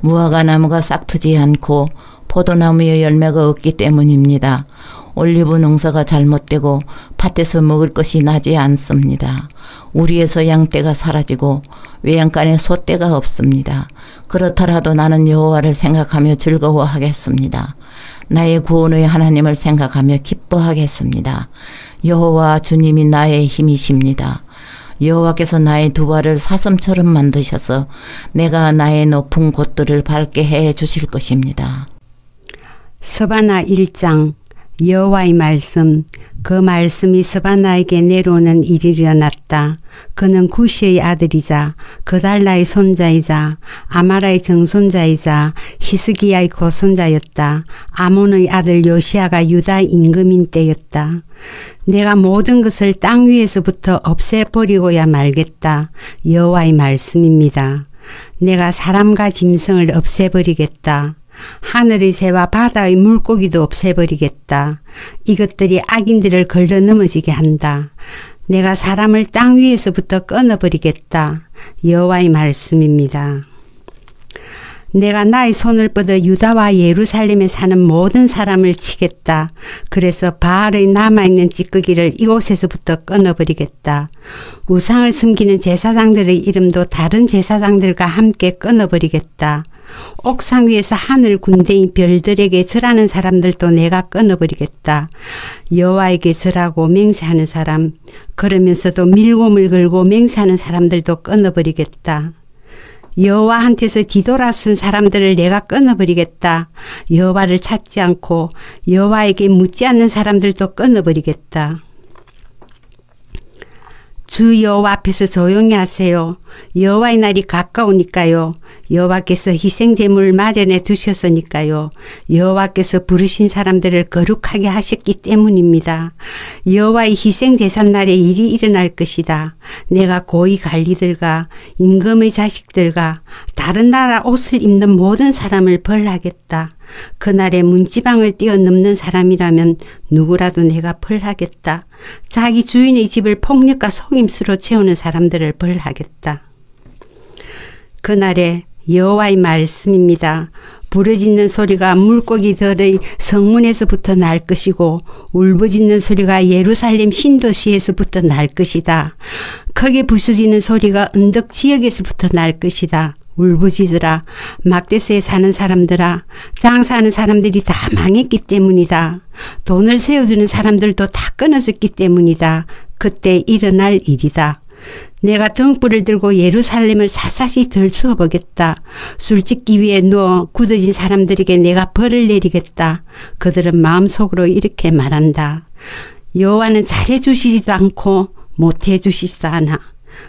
무화과 나무가 싹트지 않고 포도나무의 열매가 없기 때문입니다. 올리브 농사가 잘못되고 밭에서 먹을 것이 나지 않습니다. 우리에서 양떼가 사라지고 외양간에 소떼가 없습니다. 그렇더라도 나는 여호와를 생각하며 즐거워하겠습니다. 나의 구원의 하나님을 생각하며 기뻐하겠습니다. 여호와 주님이 나의 힘이십니다. 여호와께서 나의 두 발을 사슴처럼 만드셔서 내가 나의 높은 곳들을 밟게 해 주실 것입니다. 스바나 1장. 여호와의 말씀. 그 말씀이 스바나에게 내려오는 일이 일어났다. 그는 구시의 아들이자 그달라의 손자이자 아마라의 정손자이자 히스기야의 고손자였다. 아몬의 아들 요시아가 유다 임금인 때였다. 내가 모든 것을 땅 위에서부터 없애버리고야 말겠다. 여호와의 말씀입니다. 내가 사람과 짐승을 없애버리겠다. 하늘의 새와 바다의 물고기도 없애버리겠다. 이것들이 악인들을 걸러 넘어지게 한다. 내가 사람을 땅 위에서부터 끊어버리겠다. 여호와의 말씀입니다. 내가 나의 손을 뻗어 유다와 예루살렘에 사는 모든 사람을 치겠다. 그래서 바알의 남아있는 찌꺼기를 이곳에서부터 끊어버리겠다. 우상을 숨기는 제사장들의 이름도 다른 제사장들과 함께 끊어버리겠다. 옥상 위에서 하늘 군대인 별들에게 절하는 사람들도 내가 끊어버리겠다. 여호와에게 절하고 맹세하는 사람, 그러면서도 밀곰을 걸고 맹세하는 사람들도 끊어버리겠다. 여호와한테서 뒤돌아선 사람들을 내가 끊어버리겠다. 여호와를 찾지 않고 여호와에게 묻지 않는 사람들도 끊어버리겠다. 주 여호와 앞에서 조용히 하세요. 여호와의 날이 가까우니까요. 여호와께서 희생제물을 마련해 두셨으니까요. 여호와께서 부르신 사람들을 거룩하게 하셨기 때문입니다. 여호와의 희생제산 날에 일이 일어날 것이다. 내가 고위 관리들과 임금의 자식들과 다른 나라 옷을 입는 모든 사람을 벌하겠다. 그날에 문지방을 뛰어넘는 사람이라면 누구라도 내가 벌하겠다. 자기 주인의 집을 폭력과 속임수로 채우는 사람들을 벌하겠다. 그날에 여호와의 말씀입니다. 부르짖는 소리가 물고기들의 성문에서부터 날 것이고 울부짖는 소리가 예루살렘 신도시에서부터 날 것이다. 크게 부서지는 소리가 언덕 지역에서부터 날 것이다. 울부짖으라. 막대스에 사는 사람들아, 장사하는 사람들이 다 망했기 때문이다. 돈을 세워주는 사람들도 다 끊어졌기 때문이다. 그때 일어날 일이다. 내가 등불을 들고 예루살렘을 샅샅이 들추어 보겠다. 술집기 위에 누워 굳어진 사람들에게 내가 벌을 내리겠다. 그들은 마음속으로 이렇게 말한다. 여호와는 잘해주시지도 않고 못해주시지도 않아.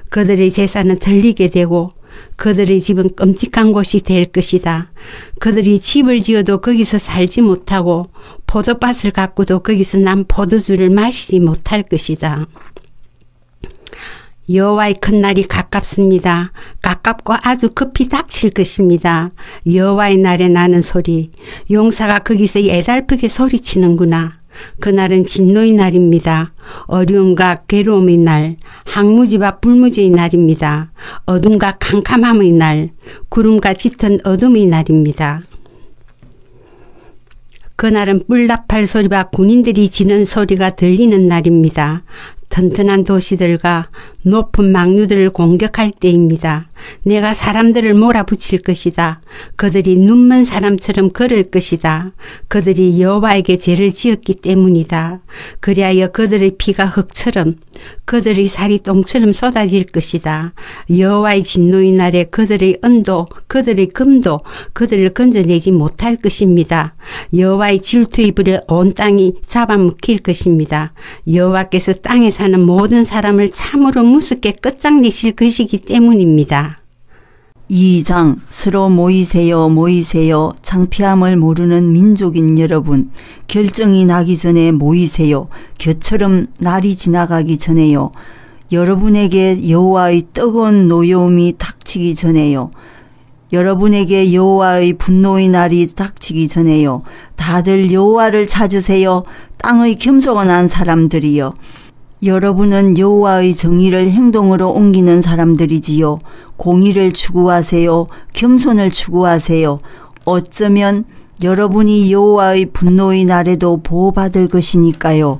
그들의 제사는 들리게 되고 그들의 집은 끔찍한 곳이 될 것이다. 그들이 집을 지어도 거기서 살지 못하고 포도밭을 가꾸도 거기서 난 포도주를 마시지 못할 것이다. 여호와의 큰 날이 가깝습니다. 가깝고 아주 급히 닥칠 것입니다. 여호와의 날에 나는 소리. 용사가 거기서 애달프게 소리치는구나. 그날은 진노의 날입니다. 어려움과 괴로움의 날, 항무지와 불무지의 날입니다. 어둠과 캄캄함의 날, 구름과 짙은 어둠의 날입니다. 그날은 뿔나팔 소리와 군인들이 지는 소리가 들리는 날입니다. 튼튼한 도시들과 높은 망류들을 공격할 때입니다. 내가 사람들을 몰아붙일 것이다. 그들이 눈먼 사람처럼 걸을 것이다. 그들이 여호와에게 죄를 지었기 때문이다. 그리하여 그들의 피가 흙처럼 그들의 살이 똥처럼 쏟아질 것이다. 여호와의 진노의 날에 그들의 은도 그들의 금도 그들을 건져내지 못할 것입니다. 여호와의 질투의 불에 온 땅이 잡아먹힐 것입니다. 여호와께서 땅에 사는 모든 사람을 참으로 무섭게 끝장내실 것이기 때문입니다. 2장 서로 모이세요 모이세요. 창피함을 모르는 민족인 여러분, 결정이 나기 전에 모이세요. 겨처럼 날이 지나가기 전에요. 여러분에게 여호와의 뜨거운 노여움이 닥치기 전에요. 여러분에게 여호와의 분노의 날이 닥치기 전에요. 다들 여호와를 찾으세요. 땅의 겸손한 사람들이여. 여러분은 여호와의 정의를 행동으로 옮기는 사람들이지요. 공의를 추구하세요. 겸손을 추구하세요. 어쩌면 여러분이 여호와의 분노의 날에도 보호받을 것이니까요.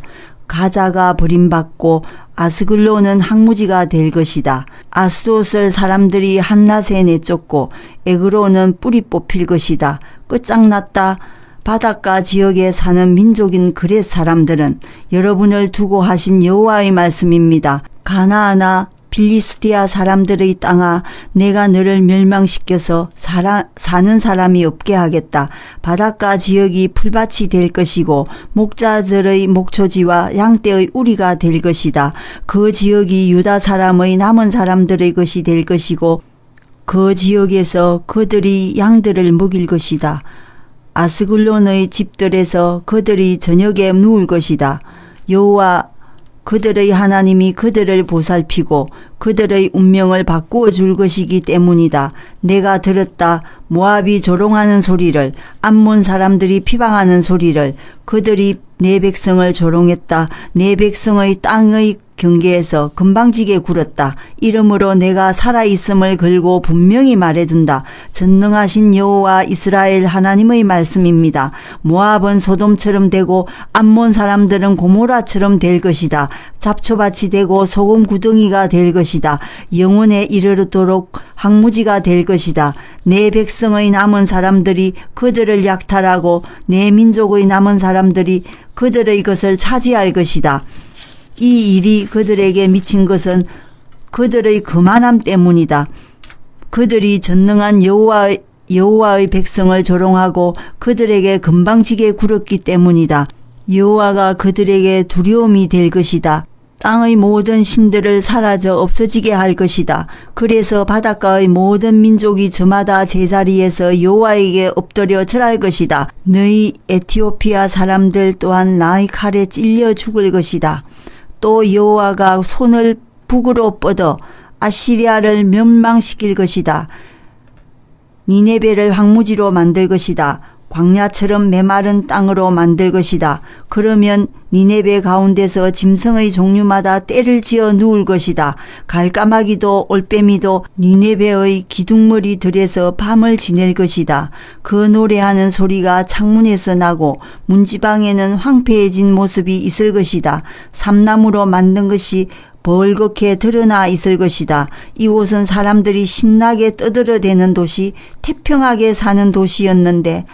가자가 버림받고 아스글론은 항무지가 될 것이다. 아스돗을 사람들이 한낮에 내쫓고 에그론은 뿌리 뽑힐 것이다. 끝장났다. 바닷가 지역에 사는 민족인 그렛 사람들은 여러분을 두고 하신 여호와의 말씀입니다. 가나안아, 빌리스티아 사람들의 땅아, 내가 너를 멸망시켜서 사는 사람이 없게 하겠다. 바닷가 지역이 풀밭이 될 것이고 목자들의 목초지와 양떼의 우리가 될 것이다. 그 지역이 유다 사람의 남은 사람들의 것이 될 것이고 그 지역에서 그들이 양들을 먹일 것이다. 아스글론의 집들에서 그들이 저녁에 누울 것이다. 여호와 그들의 하나님이 그들을 보살피고 그들의 운명을 바꾸어 줄 것이기 때문이다. 내가 들었다. 모압이 조롱하는 소리를, 암몬 사람들이 비방하는 소리를. 그들이 내 백성을 조롱했다. 내 백성의 땅의 경계에서 금방지게 굴었다. 이러므로 내가 살아있음을 걸고 분명히 말해둔다. 전능하신 여호와 이스라엘 하나님의 말씀입니다. 모압은 소돔처럼 되고 암몬 사람들은 고모라처럼 될 것이다. 잡초밭이 되고 소금 구덩이가 될 것이다. 영원에 이르도록 항무지가 될 것이다. 내 백성의 남은 사람들이 그들을 약탈하고 내 민족의 남은 사람들이 그들의 것을 차지할 것이다. 이 일이 그들에게 미친 것은 그들의 거만함 때문이다. 그들이 전능한 여호와의 백성을 조롱하고 그들에게 금방지게 굴었기 때문이다. 여호와가 그들에게 두려움이 될 것이다. 땅의 모든 신들을 사라져 없어지게 할 것이다. 그래서 바닷가의 모든 민족이 저마다 제자리에서 여호와에게 엎드려 절할 것이다. 너희 에티오피아 사람들 또한 나의 칼에 찔려 죽을 것이다. 또 여호와가 손을 북으로 뻗어 아시리아를 멸망시킬 것이다. 니네베를 황무지로 만들 것이다. 광야처럼 메마른 땅으로 만들 것이다. 그러면 니네베 가운데서 짐승의 종류마다 떼를 지어 누울 것이다. 갈까마귀도 올빼미도 니네베의 기둥머리 들에서 밤을 지낼 것이다. 그 노래하는 소리가 창문에서 나고 문지방에는 황폐해진 모습이 있을 것이다. 삼나무로 만든 것이 벌겋게 드러나 있을 것이다. 이곳은 사람들이 신나게 떠들어대는 도시, 태평하게 사는 도시였는데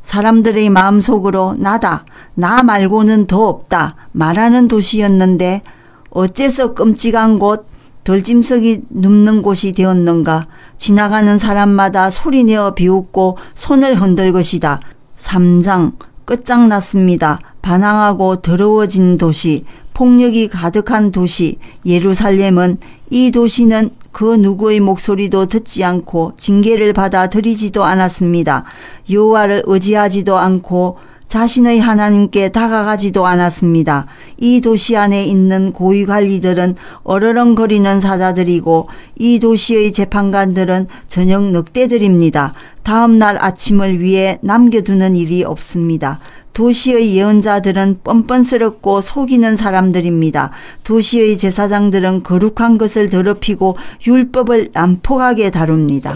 사람들의 마음속으로 나다, 나 말고는 더 없다 말하는 도시였는데 어째서 끔찍한 곳, 들짐승이 눕는 곳이 되었는가. 지나가는 사람마다 소리내어 비웃고 손을 흔들 것이다. 3장 끝장났습니다. 반항하고 더러워진 도시, 폭력이 가득한 도시 예루살렘은, 이 도시는 그 누구의 목소리도 듣지 않고 징계를 받아 들이지도 않았습니다. 여호와를 의지하지도 않고 자신의 하나님께 다가가지도 않았습니다. 이 도시 안에 있는 고위관리들은 어르렁거리는 사자들이고 이 도시의 재판관들은 저녁 늑대들입니다. 다음 날 아침을 위해 남겨두는 일이 없습니다. 도시의 예언자들은 뻔뻔스럽고 속이는 사람들입니다. 도시의 제사장들은 거룩한 것을 더럽히고 율법을 난폭하게 다룹니다.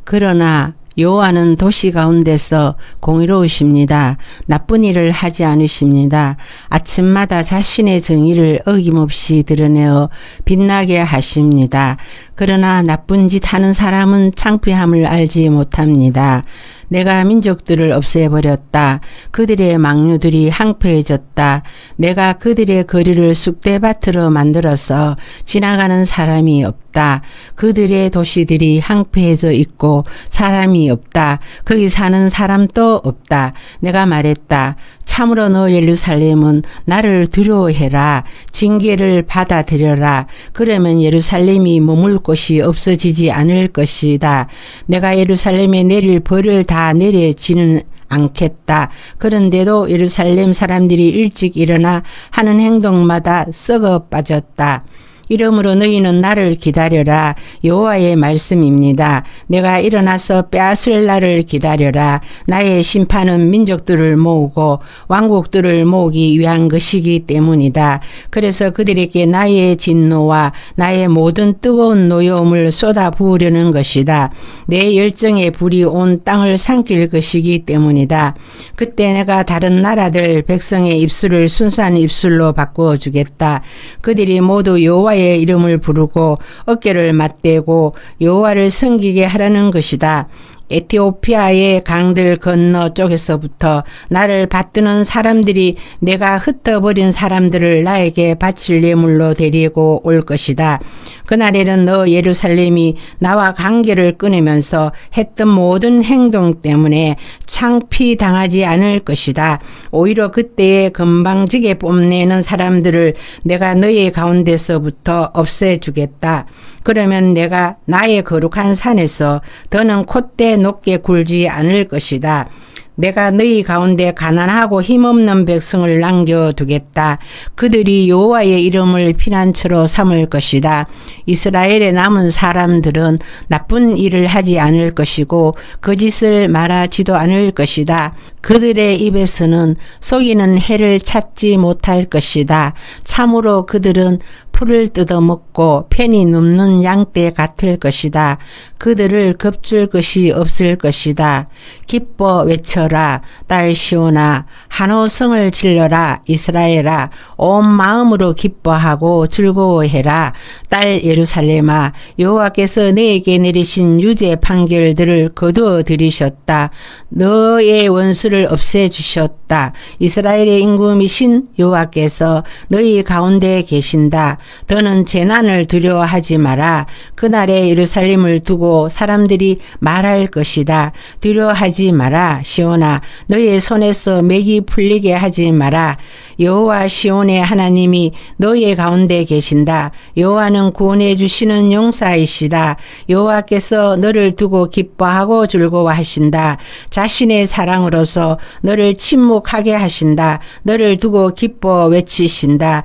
그러나 여호와는 도시 가운데서 공의로우십니다. 나쁜 일을 하지 않으십니다. 아침마다 자신의 정의를 어김없이 드러내어 빛나게 하십니다. 그러나 나쁜 짓 하는 사람은 창피함을 알지 못합니다. 내가 민족들을 없애버렸다. 그들의 망류들이 황폐해졌다. 내가 그들의 거리를 쑥대밭으로 만들어서 지나가는 사람이 없다. 그들의 도시들이 황폐해져 있고 사람이 없다. 거기 사는 사람도 없다. 내가 말했다. 참으로 너 예루살렘은 나를 두려워해라. 징계를 받아들여라. 그러면 예루살렘이 머물 곳이 없어지지 않을 것이다. 내가 예루살렘에 내릴 벌을 다 내려지는 않겠다. 그런데도 예루살렘 사람들이 일찍 일어나 하는 행동마다 썩어 빠졌다. 이러므로 너희는 나를 기다려라. 여호와의 말씀입니다. 내가 일어나서 빼앗을 날을 기다려라. 나의 심판은 민족들을 모으고 왕국들을 모으기 위한 것이기 때문이다. 그래서 그들에게 나의 진노와 나의 모든 뜨거운 노여움을 쏟아 부으려는 것이다. 내 열정의 불이 온 땅을 삼킬 것이기 때문이다. 그때 내가 다른 나라들 백성의 입술을 순수한 입술로 바꾸어 주겠다. 그들이 모두 여호와의 이름을 부르고 어깨를 맞대고 여호와를 섬기게 하라는 것이다. 에티오피아의 강들 건너 쪽에서부터 나를 받드는 사람들이 내가 흩어버린 사람들을 나에게 바칠 예물로 데리고 올 것이다. 그날에는 너 예루살렘이 나와 관계를 끊으면서 했던 모든 행동 때문에 창피당하지 않을 것이다. 오히려 그때에 건방지게 뽐내는 사람들을 내가 너희 가운데서부터 없애주겠다. 그러면 내가 나의 거룩한 산에서 더는 콧대 높게 굴지 않을 것이다. 내가 너희 가운데 가난하고 힘없는 백성을 남겨두겠다. 그들이 여호와의 이름을 피난처로 삼을 것이다. 이스라엘에 남은 사람들은 나쁜 일을 하지 않을 것이고 거짓을 말하지도 않을 것이다. 그들의 입에서는 속이는 해를 찾지 못할 것이다. 참으로 그들은 풀을 뜯어먹고 편히 눕는 양떼 같을 것이다. 그들을 겁줄 것이 없을 것이다. 기뻐 외쳐라. 딸 시온아. 한호성을 질러라. 이스라엘아. 온 마음으로 기뻐하고 즐거워해라. 딸 예루살렘아. 여호와께서 너에게 내리신 유죄 판결들을 거두어 들이셨다. 너의 원수를 없애주셨다. 이스라엘의 임금이신 여호와께서 너희 가운데 계신다. 더는 재난을 두려워하지 마라. 그날에 예루살렘을 두고 사람들이 말할 것이다. 두려워하지 마라. 시온아, 너의 손에서 맥이 풀리게 하지 마라. 여호와 시온의 하나님이 너의 가운데 계신다. 여호와는 구원해 주시는 용사이시다. 여호와께서 너를 두고 기뻐하고 즐거워하신다. 자신의 사랑으로서 너를 침묵하게 하신다. 너를 두고 기뻐 외치신다.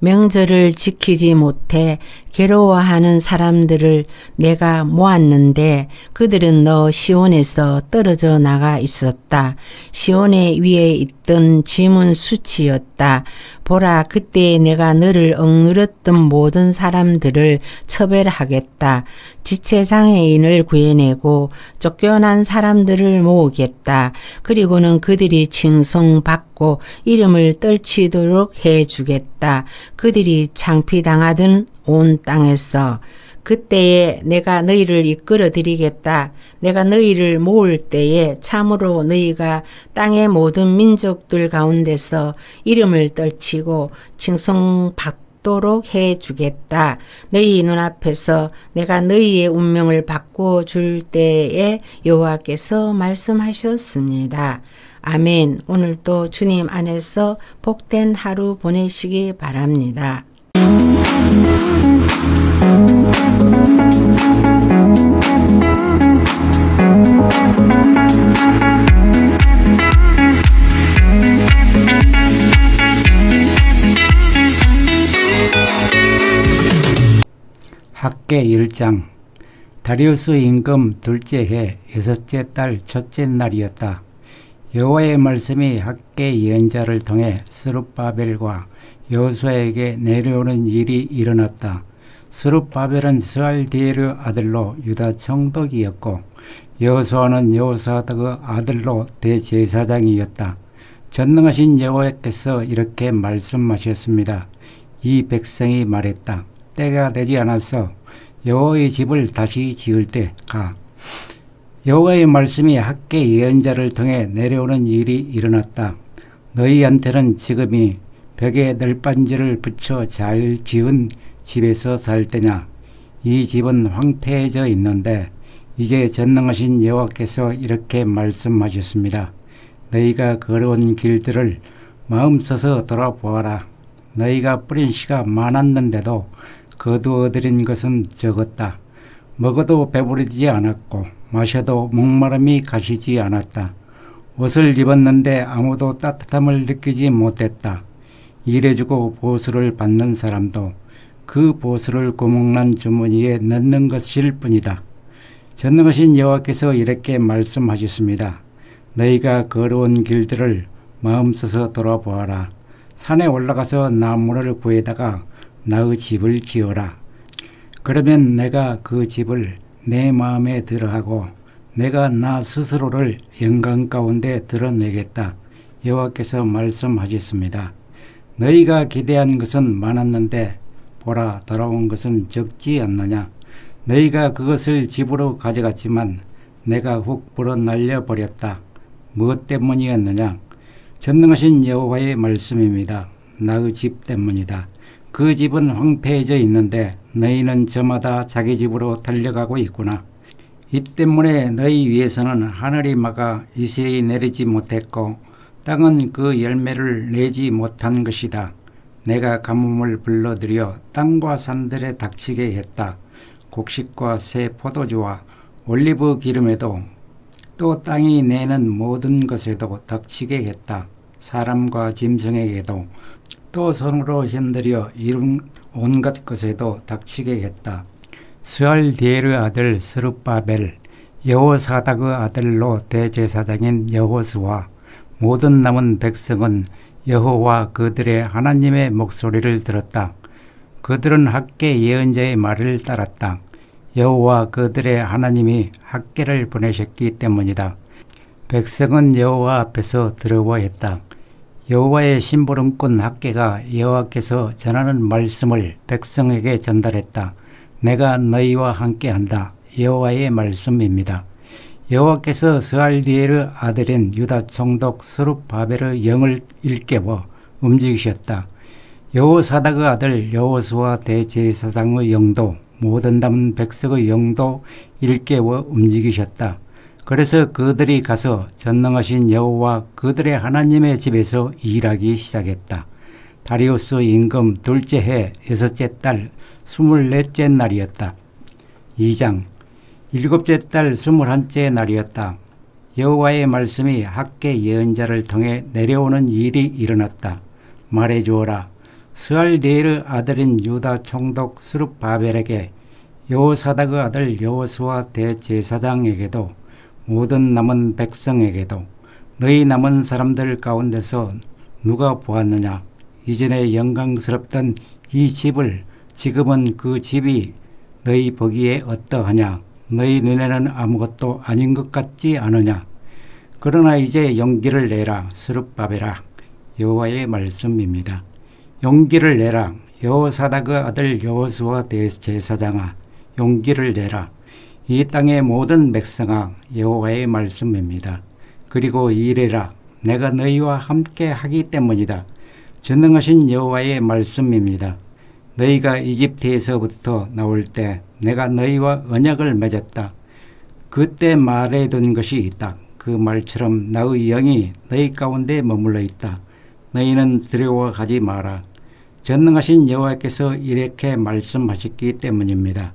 명절을 지키지 못해 괴로워하는 사람들을 내가 모았는데 그들은 너 시온에서 떨어져 나가 있었다. 시온의 위에 있던 짐은 수치였다. 보라, 그때 내가 너를 억누렸던 모든 사람들을 처벌하겠다. 지체장애인을 구해내고 쫓겨난 사람들을 모으겠다. 그리고는 그들이 칭송받고 이름을 떨치도록 해주겠다. 그들이 창피당하던 온 땅에서 그때에 내가 너희를 이끌어 드리겠다. 내가 너희를 모을 때에 참으로 너희가 땅의 모든 민족들 가운데서 이름을 떨치고 칭송받도록 해주겠다. 너희 눈앞에서 내가 너희의 운명을 바꾸어 줄 때에 여호와께서 말씀하셨습니다. 아멘. 오늘도 주님 안에서 복된 하루 보내시기 바랍니다. 학계 1장. 다리우스 임금 둘째 해 여섯째 달 첫째 날이었다. 여호와의 말씀이 학계 예언자를 통해 스룹바벨과 여호수아에게 내려오는 일이 일어났다. 스룹바벨은 스알디엘의 아들로 유다 총독이었고 여호수아는 여호사닥의 아들로 대제사장이었다. 전능하신 여호와께서 이렇게 말씀하셨습니다. 이 백성이 말했다. 때가 되지 않아서 여호와의 집을 다시 지을 때 가. 여호와의 말씀이 학계 예언자를 통해 내려오는 일이 일어났다. 너희한테는 지금이 벽에 널빤지를 붙여 잘 지은 집에서 살 때냐. 이 집은 황폐해져 있는데 이제 전능하신 여호와께서 이렇게 말씀하셨습니다. 너희가 걸어온 길들을 마음 써서 돌아보아라. 너희가 뿌린 씨가 많았는데도 거두어들인 것은 적었다. 먹어도 배부르지 않았고 마셔도 목마름이 가시지 않았다. 옷을 입었는데 아무도 따뜻함을 느끼지 못했다. 일해주고 보수를 받는 사람도 그 보수를 구멍난 주머니에 넣는 것일 뿐이다. 전능하신 여호와께서 이렇게 말씀하셨습니다. 너희가 걸어온 길들을 마음 써서 돌아보아라. 산에 올라가서 나무를 구해다가 나의 집을 지어라. 그러면 내가 그 집을 내 마음에 들어하고 내가 나 스스로를 영광 가운데 드러내겠다. 여호와께서 말씀하셨습니다. 너희가 기대한 것은 많았는데 보라, 돌아온 것은 적지 않느냐. 너희가 그것을 집으로 가져갔지만 내가 훅 불어 날려버렸다. 무엇 때문이었느냐. 전능하신 여호와의 말씀입니다. 나의 집 때문이다. 그 집은 황폐해져 있는데 너희는 저마다 자기 집으로 달려가고 있구나. 이 때문에 너희 위에서는 하늘이 막아 이슬이 내리지 못했고 땅은 그 열매를 내지 못한 것이다. 내가 가뭄을 불러들여 땅과 산들에 닥치게 했다. 곡식과 새 포도주와 올리브 기름에도 또 땅이 내는 모든 것에도 닥치게 했다. 사람과 짐승에게도 또 손으로 흔들어 이룬 온갖 것에도 닥치게 했다. 스알디엘의 아들 스룹바벨, 여호사닥의 아들로 대제사장인 여호수아, 모든 남은 백성은 여호와 그들의 하나님의 목소리를 들었다. 그들은 학계 예언자의 말을 따랐다. 여호와 그들의 하나님이 학계를 보내셨기 때문이다. 백성은 여호와 앞에서 두려워했다. 여호와의 심부름꾼 학계가 여호와께서 전하는 말씀을 백성에게 전달했다. 내가 너희와 함께한다. 여호와의 말씀입니다. 여호와께서 스알디엘의 아들인 유다 총독 스룹바벨의 영을 일깨워 움직이셨다. 여호사닥의 아들 여호수아 대제사장의 영도 모든 남은 백성의 영도 일깨워 움직이셨다. 그래서 그들이 가서 전능하신 여호와 그들의 하나님의 집에서 일하기 시작했다. 다리우스 임금 둘째 해 여섯째 달 24째 날이었다. 2장. 일곱째 달 21째 날이었다. 여호와의 말씀이 학계 예언자를 통해 내려오는 일이 일어났다. 말해주어라. 스알디엘의 아들인 유다 총독 스룹바벨에게 여호사닥의 아들 여호수아 대제사장에게도 모든 남은 백성에게도 너희 남은 사람들 가운데서 누가 보았느냐. 이전에 영광스럽던 이 집을 지금은 그 집이 너희 보기에 어떠하냐. 너희 눈에는 아무것도 아닌 것 같지 않으냐. 그러나 이제 용기를 내라. 스룹바벨아. 여호와의 말씀입니다. 용기를 내라. 여호사닥의 아들 여호수아 대제사장아. 용기를 내라. 이 땅의 모든 백성아. 여호와의 말씀입니다. 그리고 이래라. 내가 너희와 함께 하기 때문이다. 전능하신 여호와의 말씀입니다. 너희가 이집트에서부터 나올 때 내가 너희와 언약을 맺었다. 그때 말해둔 것이 있다. 그 말처럼 나의 영이 너희 가운데 머물러 있다. 너희는 두려워하지 마라. 전능하신 여호와께서 이렇게 말씀하셨기 때문입니다.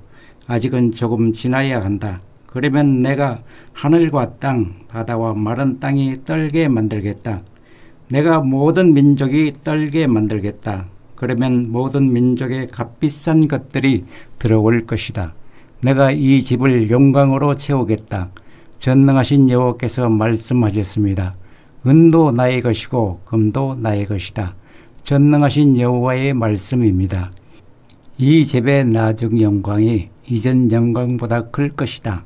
아직은 조금 지나야 한다. 그러면 내가 하늘과 땅, 바다와 마른 땅이 떨게 만들겠다. 내가 모든 민족이 떨게 만들겠다. 그러면 모든 민족의 값비싼 것들이 들어올 것이다. 내가 이 집을 영광으로 채우겠다. 전능하신 여호와께서 말씀하셨습니다. 은도 나의 것이고 금도 나의 것이다. 전능하신 여호와의 말씀입니다. 이 집의 나중 영광이 이전 영광보다 클 것이다.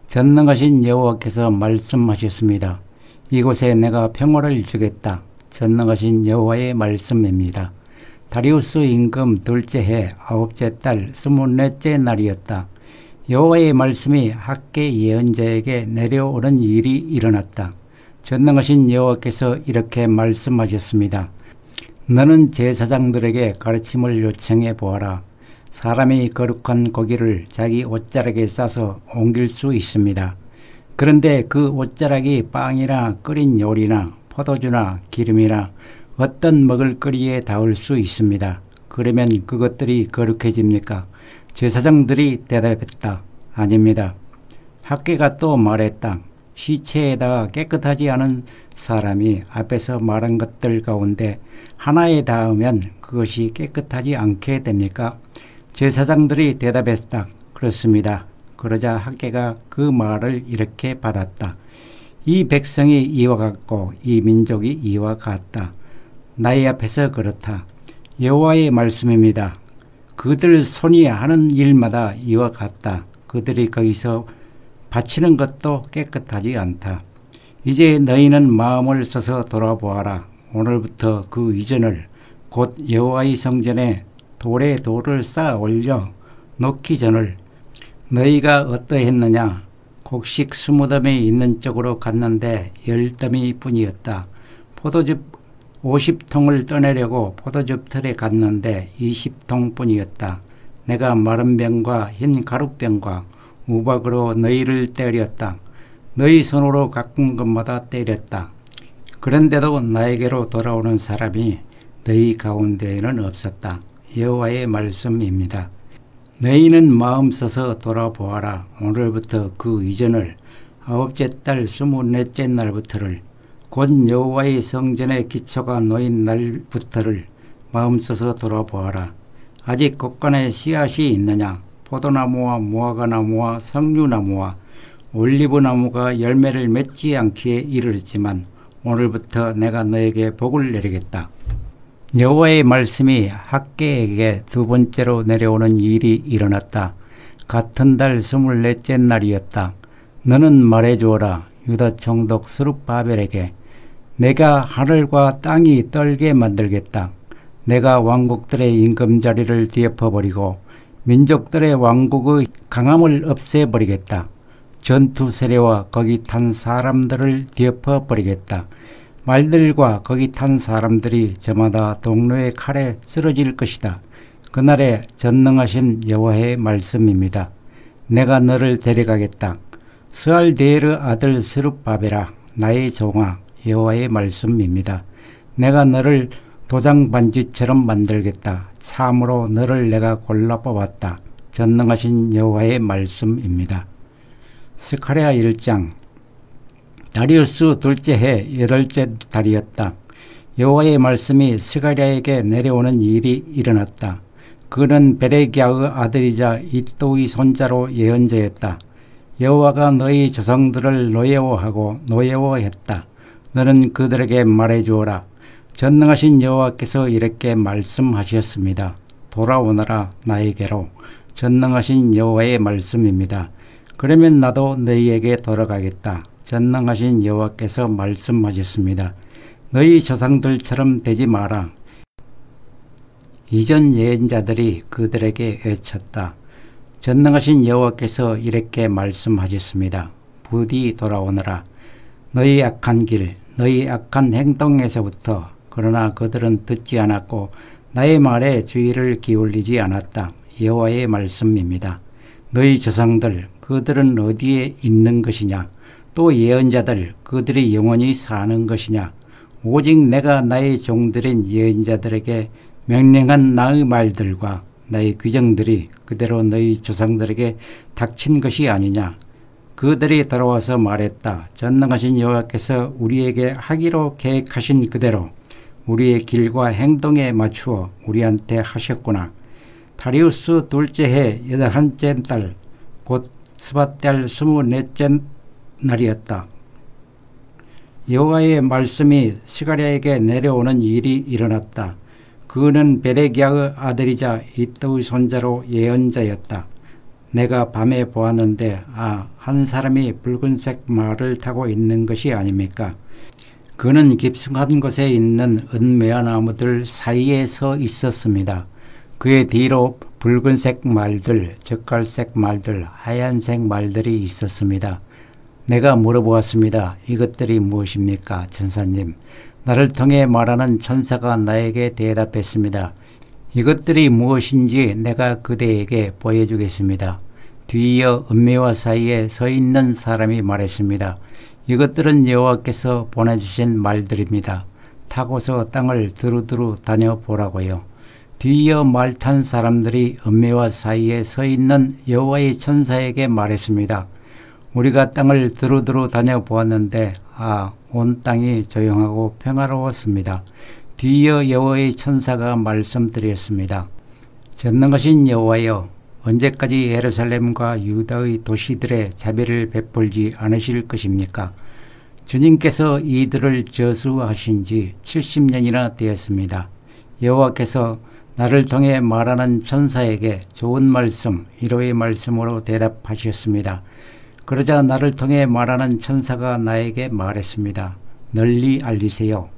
전능하신 여호와께서 말씀하셨습니다. 이곳에 내가 평화를 주겠다. 전능하신 여호와의 말씀입니다. 다리우스 임금 둘째 해 9째 달 24째 날이었다. 여호와의 말씀이 학개 예언자에게 내려오는 일이 일어났다. 전능하신 여호와께서 이렇게 말씀하셨습니다. 너는 제사장들에게 가르침을 요청해 보아라. 사람이 거룩한 고기를 자기 옷자락에 싸서 옮길 수 있습니다. 그런데 그 옷자락이 빵이나 끓인 요리나 포도주나 기름이나 어떤 먹을거리에 닿을 수 있습니다. 그러면 그것들이 거룩해집니까? 제사장들이 대답했다. 아닙니다. 학개가 또 말했다. 시체에다가 깨끗하지 않은 사람이 앞에서 말한 것들 가운데 하나에 닿으면 그것이 깨끗하지 않게 됩니까? 제사장들이 대답했다. 그렇습니다. 그러자 학개가 그 말을 이렇게 받았다. 이 백성이 이와 같고 이 민족이 이와 같다. 나의 앞에서 그렇다. 여호와의 말씀입니다. 그들 손이 하는 일마다 이와 같다. 그들이 거기서 바치는 것도 깨끗하지 않다. 이제 너희는 마음을 써서 돌아보아라. 오늘부터 그 이전을 곧 여호와의 성전에 돌에 돌을 쌓아 올려 놓기 전을 너희가 어떠했느냐? 곡식 20더미 있는 쪽으로 갔는데 10더미 뿐이었다. 포도즙 50통을 떠내려고 포도즙 틀에 갔는데 20통 뿐이었다. 내가 마른 병과 흰 가룻병과 우박으로 너희를 때렸다. 너희 손으로 가꾼 것마다 때렸다. 그런데도 나에게로 돌아오는 사람이 너희 가운데에는 없었다. 여호와의 말씀입니다. 너희는 마음 써서 돌아보아라. 오늘부터 그 이전을 9째 달 24째 날부터를 곧 여호와의 성전의 기초가 놓인 날부터를 마음 써서 돌아보아라. 아직 곳간에 씨앗이 있느냐? 포도나무와 무화과나무와 석류나무와 올리브나무가 열매를 맺지 않기에 이르렀지만 오늘부터 내가 너에게 복을 내리겠다. 여호와의 말씀이 학개에게 두 번째로 내려오는 일이 일어났다. 같은 달 24째 날이었다. 너는 말해주어라. 유다 총독 스룹바벨에게 내가 하늘과 땅이 떨게 만들겠다. 내가 왕국들의 임금자리를 뒤엎어버리고 민족들의 왕국의 강함을 없애버리겠다. 전투 세례와 거기 탄 사람들을 뒤엎어버리겠다. 말들과 거기 탄 사람들이 저마다 동료의 칼에 쓰러질 것이다. 그날에 전능하신 여호와의 말씀입니다. 내가 너를 데려가겠다. 스알데에르 아들 스룹바벨아, 나의 종아, 여호와의 말씀입니다. 내가 너를 도장 반지처럼 만들겠다. 참으로 너를 내가 골라 뽑았다. 전능하신 여호와의 말씀입니다. 스가랴 1장. 다리우스 둘째 해 8째 달이었다. 여호와의 말씀이 스가랴에게 내려오는 일이 일어났다. 그는 베레기야의 아들이자 이또의 손자로 예언자였다. 여호와가 너희 조상들을 노예워하고 노예워했다. 너는 그들에게 말해주어라. 전능하신 여호와께서 이렇게 말씀하셨습니다. 돌아오너라 나에게로. 전능하신 여호와의 말씀입니다. 그러면 나도 너희에게 돌아가겠다. 전능하신 여호와께서 말씀하셨습니다. 너희 조상들처럼 되지 마라. 이전 예언자들이 그들에게 외쳤다. 전능하신 여호와께서 이렇게 말씀하셨습니다. 부디 돌아오너라. 너희 악한 길, 너희 악한 행동에서부터. 그러나 그들은 듣지 않았고 나의 말에 주의를 기울이지 않았다. 여호와의 말씀입니다. 너희 조상들, 그들은 어디에 있는 것이냐? 또 예언자들, 그들이 영원히 사는 것이냐? 오직 내가 나의 종들인 예언자들에게 명령한 나의 말들과 나의 규정들이 그대로 너희 조상들에게 닥친 것이 아니냐? 그들이 돌아와서 말했다. 전능하신 여호와께서 우리에게 하기로 계획하신 그대로 우리의 길과 행동에 맞추어 우리한테 하셨구나. 다리우스 둘째 해 11째 달 곧 스밧달 24째 날이었다. 여호와의 말씀이 스가랴에게 내려오는 일이 일어났다. 그는 베레기야의 아들이자 이또의 손자로 예언자였다. 내가 밤에 보았는데 한 사람이 붉은색 말을 타고 있는 것이 아닙니까? 그는 깊숙한 곳에 있는 은매화 나무들 사이에 서 있었습니다. 그의 뒤로 붉은색 말들, 젓갈색 말들, 하얀색 말들이 있었습니다. 내가 물어보았습니다. 이것들이 무엇입니까? 천사님. 나를 통해 말하는 천사가 나에게 대답했습니다. 이것들이 무엇인지 내가 그대에게 보여주겠습니다. 뒤이어 은매화 사이에 서 있는 사람이 말했습니다. 이것들은 여호와께서 보내주신 말들입니다. 타고서 땅을 두루두루 다녀보라고요. 뒤이어 말 탄 사람들이 은매화 사이에 서 있는 여호와의 천사에게 말했습니다. 우리가 땅을 두루두루 다녀보았는데 온 땅이 조용하고 평화로웠습니다. 뒤이어 여호와의 천사가 말씀드렸습니다. 전능하신 여호와여, 언제까지 예루살렘과 유다의 도시들의 자비를 베풀지 않으실 것입니까? 주님께서 이들을 저수하신 지 70년이나 되었습니다. 여호와께서 나를 통해 말하는 천사에게 좋은 말씀, 위로의 말씀으로 대답하셨습니다. 그러자 나를 통해 말하는 천사가 나에게 말했습니다. 널리 알리세요.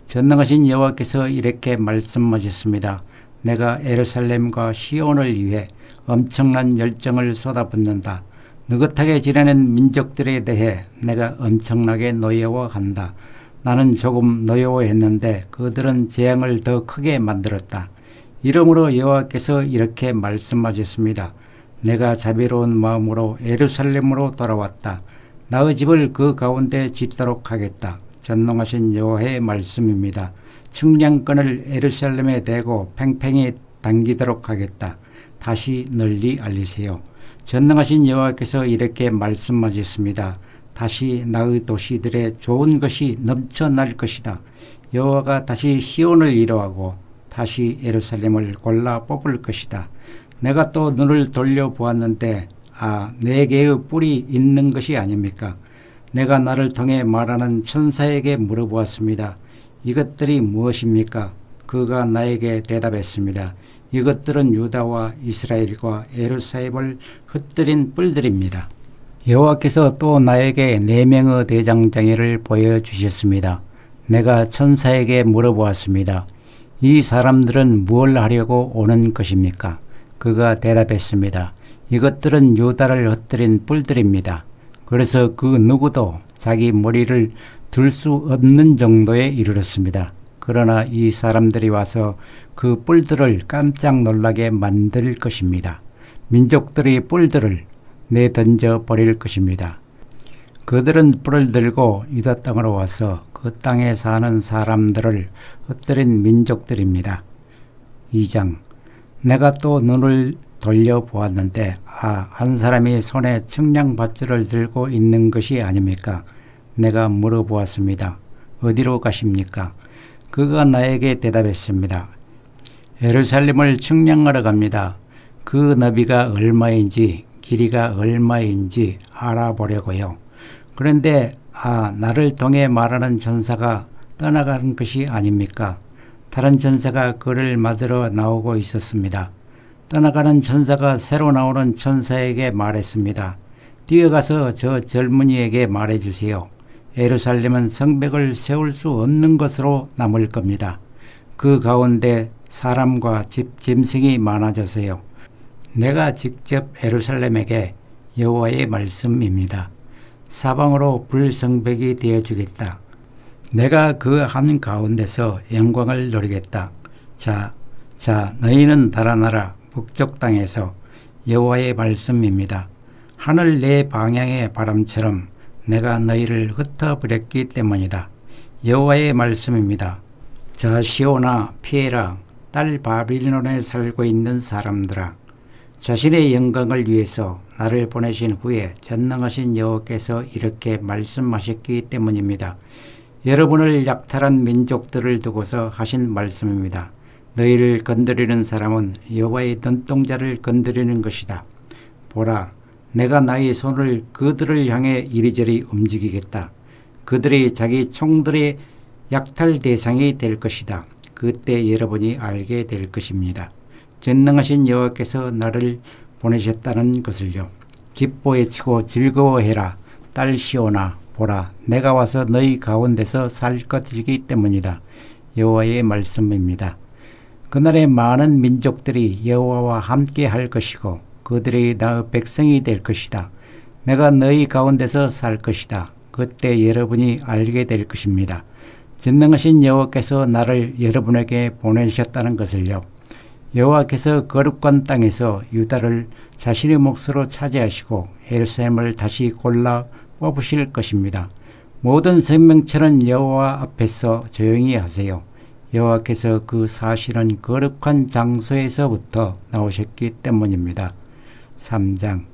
전능하신 여호와께서 이렇게 말씀하셨습니다. 내가 예루살렘과 시온을 위해 엄청난 열정을 쏟아붓는다. 느긋하게 지내는 민족들에 대해 내가 엄청나게 노여워한다. 나는 조금 노여워했는데 그들은 재앙을 더 크게 만들었다. 이러므로 여호와께서 이렇게 말씀하셨습니다. 내가 자비로운 마음으로 예루살렘으로 돌아왔다. 나의 집을 그 가운데 짓도록 하겠다. 전능하신 여호와의 말씀입니다. 측량권을 예루살렘에 대고 팽팽히 당기도록 하겠다. 다시 널리 알리세요. 전능하신 여호와께서 이렇게 말씀하셨습니다. 다시 나의 도시들의 좋은 것이 넘쳐날 것이다. 여호와가 다시 시온을 위로하고 다시 예루살렘을 골라 뽑을 것이다. 내가 또 눈을 돌려보았는데 네 개의 뿔이 있는 것이 아닙니까? 내가 나를 통해 말하는 천사에게 물어보았습니다. 이것들이 무엇입니까? 그가 나에게 대답했습니다. 이것들은 유다와 이스라엘과 예루살렘을 흩뜨린 뿔들입니다. 여호와께서 또 나에게 4명의 대장장이를 보여주셨습니다. 내가 천사에게 물어보았습니다. 이 사람들은 무엇을 하려고 오는 것입니까? 그가 대답했습니다. 이것들은 유다를 흩뜨린 뿔들입니다. 그래서 그 누구도 자기 머리를 들 수 없는 정도에 이르렀습니다. 그러나 이 사람들이 와서 그 뿔들을 깜짝 놀라게 만들 것입니다. 민족들이 뿔들을 내던져 버릴 것입니다. 그들은 뿔을 들고 유다 땅으로 와서 그 땅에 사는 사람들을 흩뜨린 민족들입니다. 2장. 내가 또 눈을 돌려보았는데 한 사람이 손에 측량밧줄을 들고 있는 것이 아닙니까? 내가 물어보았습니다. 어디로 가십니까? 그가 나에게 대답했습니다. 예루살렘을 측량하러 갑니다. 그 너비가 얼마인지 길이가 얼마인지 알아보려고요. 그런데 나를 통해 말하는 천사가 떠나가는 것이 아닙니까? 다른 천사가 그를 맞으러 나오고 있었습니다. 떠나가는 천사가 새로 나오는 천사에게 말했습니다. 뛰어가서 저 젊은이에게 말해주세요. 예루살렘은 성벽을 세울 수 없는 것으로 남을 겁니다. 그 가운데 사람과 집 짐승이 많아져서요. 내가 직접 예루살렘에게 여호와의 말씀입니다. 사방으로 불성벽이 되어주겠다. 내가 그 한 가운데서 영광을 누리겠다. 자, 너희는 달아나라. 북쪽 땅에서 여호와의 말씀입니다. 하늘 내 방향의 바람처럼 내가 너희를 흩어버렸기 때문이다. 여호와의 말씀입니다. 자, 시온아, 피해라. 딸 바빌론에 살고 있는 사람들아. 자신의 영광을 위해서 나를 보내신 후에 전능하신 여호와께서 이렇게 말씀하셨기 때문입니다. 여러분을 약탈한 민족들을 두고서 하신 말씀입니다. 너희를 건드리는 사람은 여호와의 눈동자를 건드리는 것이다. 보라, 내가 나의 손을 그들을 향해 이리저리 움직이겠다. 그들이 자기 총들의 약탈 대상이 될 것이다. 그때 여러분이 알게 될 것입니다. 전능하신 여호와께서 나를 보내셨다는 것을요. 기뻐해치고 즐거워해라. 딸 시온아, 보라, 내가 와서 너희 가운데서 살 것이기 때문이다. 여호와의 말씀입니다. 그날에 많은 민족들이 여호와와 함께 할 것이고 그들이 나의 백성이 될 것이다. 내가 너희 가운데서 살 것이다. 그때 여러분이 알게 될 것입니다. 전능하신 여호와께서 나를 여러분에게 보내셨다는 것을요. 여호와께서 거룩한 땅에서 유다를 자신의 몫으로 차지하시고 예루살렘을 다시 골라 뽑으실 것입니다. 모든 생명체는 여호와 앞에서 조용히 하세요. 여호와께서 그 사실은 거룩한 장소에서부터 나오셨기 때문입니다. 3장.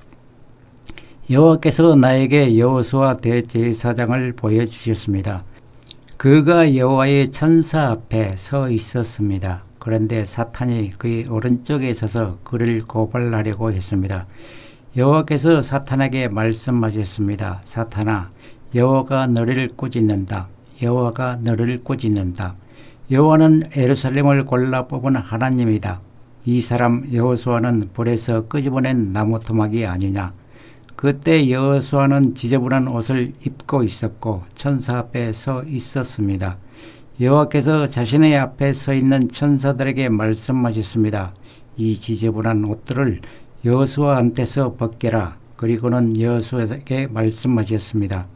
여호와께서 나에게 여호수아 대제사장을 보여주셨습니다. 그가 여호와의 천사 앞에 서 있었습니다. 그런데 사탄이 그의 오른쪽에 서서 그를 고발하려고 했습니다. 여호와께서 사탄에게 말씀하셨습니다. 사탄아, 여호와가 너를 꾸짖는다. 여호와가 너를 꾸짖는다. 여호와는 예루살렘을 골라 뽑은 하나님이다. 이 사람 여호수아는 불에서 끄집어낸 나무 토막이 아니냐. 그때 여호수아는 지저분한 옷을 입고 있었고 천사 앞에 서 있었습니다. 여호와께서 자신의 앞에 서 있는 천사들에게 말씀하셨습니다. 이 지저분한 옷들을 여호수아한테서 벗겨라. 그리고는 여호수아에게 말씀하셨습니다.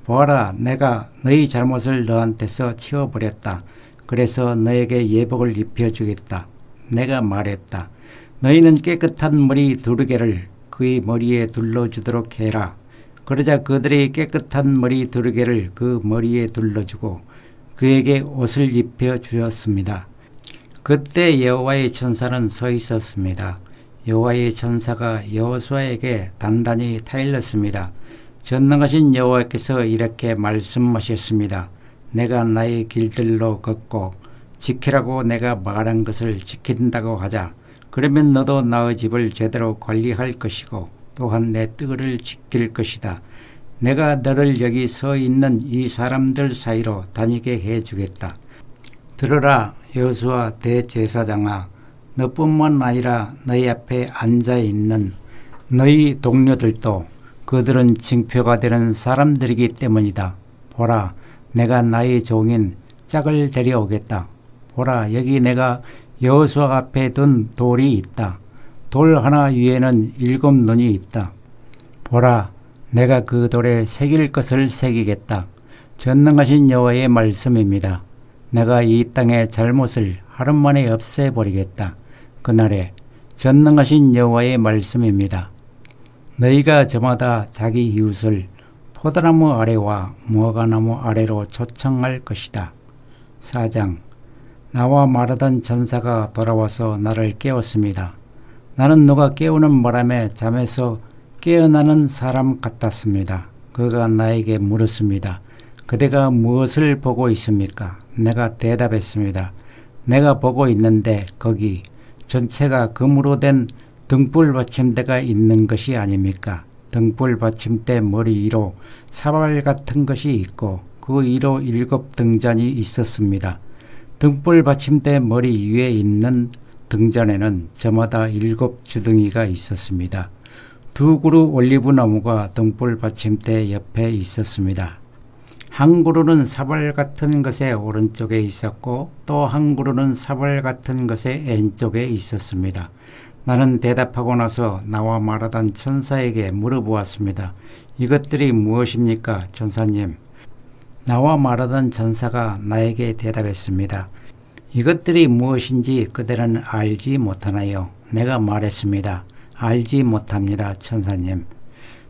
보아라, 내가 너희 잘못을 너한테서 치워버렸다. 그래서 너에게 예복을 입혀주겠다. 내가 말했다. 너희는 깨끗한 머리 두루개를 그의 머리에 둘러주도록 해라. 그러자 그들이 깨끗한 머리 두루개를 그 머리에 둘러주고 그에게 옷을 입혀주었습니다. 그때 여호와의 천사는 서 있었습니다. 여호와의 천사가 여호수아에게 단단히 타일렀습니다. 전능하신 여호와께서 이렇게 말씀하셨습니다. 내가 나의 길들로 걷고 지키라고 내가 말한 것을 지킨다고 하자. 그러면 너도 나의 집을 제대로 관리할 것이고 또한 내 뜰을 지킬 것이다. 내가 너를 여기 서 있는 이 사람들 사이로 다니게 해주겠다. 들으라, 여호수아 대제사장아, 너뿐만 아니라 너희 앞에 앉아있는 너희 동료들도 그들은 징표가 되는 사람들이기 때문이다. 보라, 내가 나의 종인 짝을 데려오겠다. 보라, 여기 내가 여호수아 앞에 둔 돌이 있다. 돌 하나 위에는 7 눈이 있다. 보라, 내가 그 돌에 새길 것을 새기겠다. 전능하신 여호와의 말씀입니다. 내가 이 땅의 잘못을 하루 만에 없애버리겠다. 그날에 전능하신 여호와의 말씀입니다. 너희가 저마다 자기 이웃을 포도나무 아래와 무화과나무 아래로 초청할 것이다. 4장. 나와 말하던 전사가 돌아와서 나를 깨웠습니다. 나는 누가 깨우는 바람에 잠에서 깨어나는 사람 같았습니다. 그가 나에게 물었습니다. 그대가 무엇을 보고 있습니까? 내가 대답했습니다. 내가 보고 있는데 거기 전체가 금으로 된 등불 받침대가 있는 것이 아닙니까? 등불 받침대 머리 위로 사발 같은 것이 있고 그 위로 7 등잔이 있었습니다. 등불 받침대 머리 위에 있는 등잔에는 저마다 7 주둥이가 있었습니다. 2 그루 올리브 나무가 등불 받침대 옆에 있었습니다. 한 그루는 사발 같은 것의 오른쪽에 있었고 또 한 그루는 사발 같은 것의 왼쪽에 있었습니다. 나는 대답하고 나서 나와 말하던 천사에게 물어보았습니다. 이것들이 무엇입니까, 천사님? 나와 말하던 천사가 나에게 대답했습니다. 이것들이 무엇인지 그들은 알지 못하나요? 내가 말했습니다. 알지 못합니다, 천사님.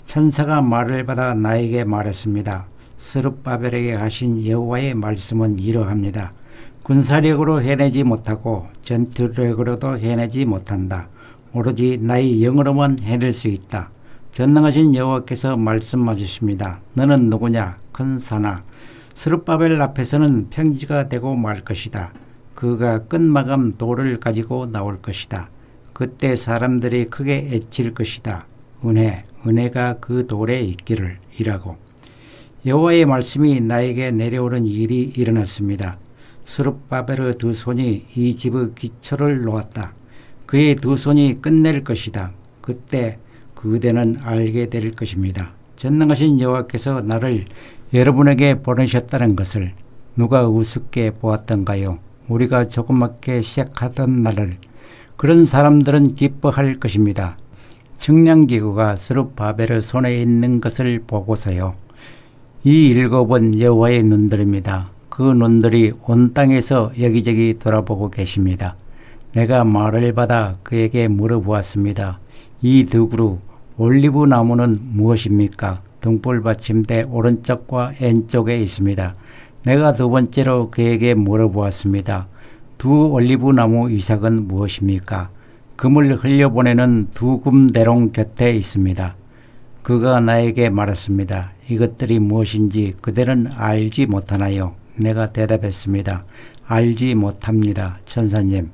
천사가 말을 받아 나에게 말했습니다. 스룹바벨에게 하신 여호와의 말씀은 이러합니다. 군사력으로 해내지 못하고 전투력으로도 해내지 못한다. 오로지 나의 영으로만 해낼 수 있다. 전능하신 여호와께서 말씀하셨습니다. 너는 누구냐? 큰 산아, 스룹바벨 앞에서는 평지가 되고 말 것이다. 그가 끝마감 돌을 가지고 나올 것이다. 그때 사람들이 크게 애칠 것이다. 은혜가 그 돌에 있기를 이라고. 여호와의 말씀이 나에게 내려오는 일이 일어났습니다. 스룹바벨의 두 손이 이 집의 기초를 놓았다. 그의 두 손이 끝낼 것이다. 그때 그대는 알게 될 것입니다. 전능하신 여호와께서 나를 여러분에게 보내셨다는 것을 누가 우습게 보았던가요? 우리가 조그맣게 시작하던 날을. 그런 사람들은 기뻐할 것입니다. 측량기구가 스룹바벨의 손에 있는 것을 보고서요. 이 일곱은 여호와의 눈들입니다. 그 눈들이 온 땅에서 여기저기 돌아보고 계십니다. 내가 말을 받아 그에게 물어보았습니다. 이 두 그루 올리브 나무는 무엇입니까? 등불 받침대 오른쪽과 왼쪽에 있습니다. 내가 두 번째로 그에게 물어보았습니다. 두 올리브 나무 이삭은 무엇입니까? 금을 흘려보내는 두 금대롱 곁에 있습니다. 그가 나에게 말했습니다. 이것들이 무엇인지 그대는 알지 못하나요? 내가 대답했습니다. 알지 못합니다, 천사님.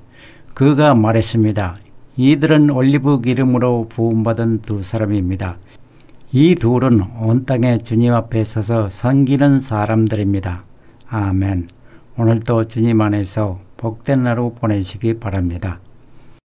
그가 말했습니다. 이들은 올리브 기름으로 부음받은 두 사람입니다. 이 둘은 온 땅에 주님 앞에 서서 섬기는 사람들입니다. 아멘. 오늘도 주님 안에서 복된 하루 보내시기 바랍니다.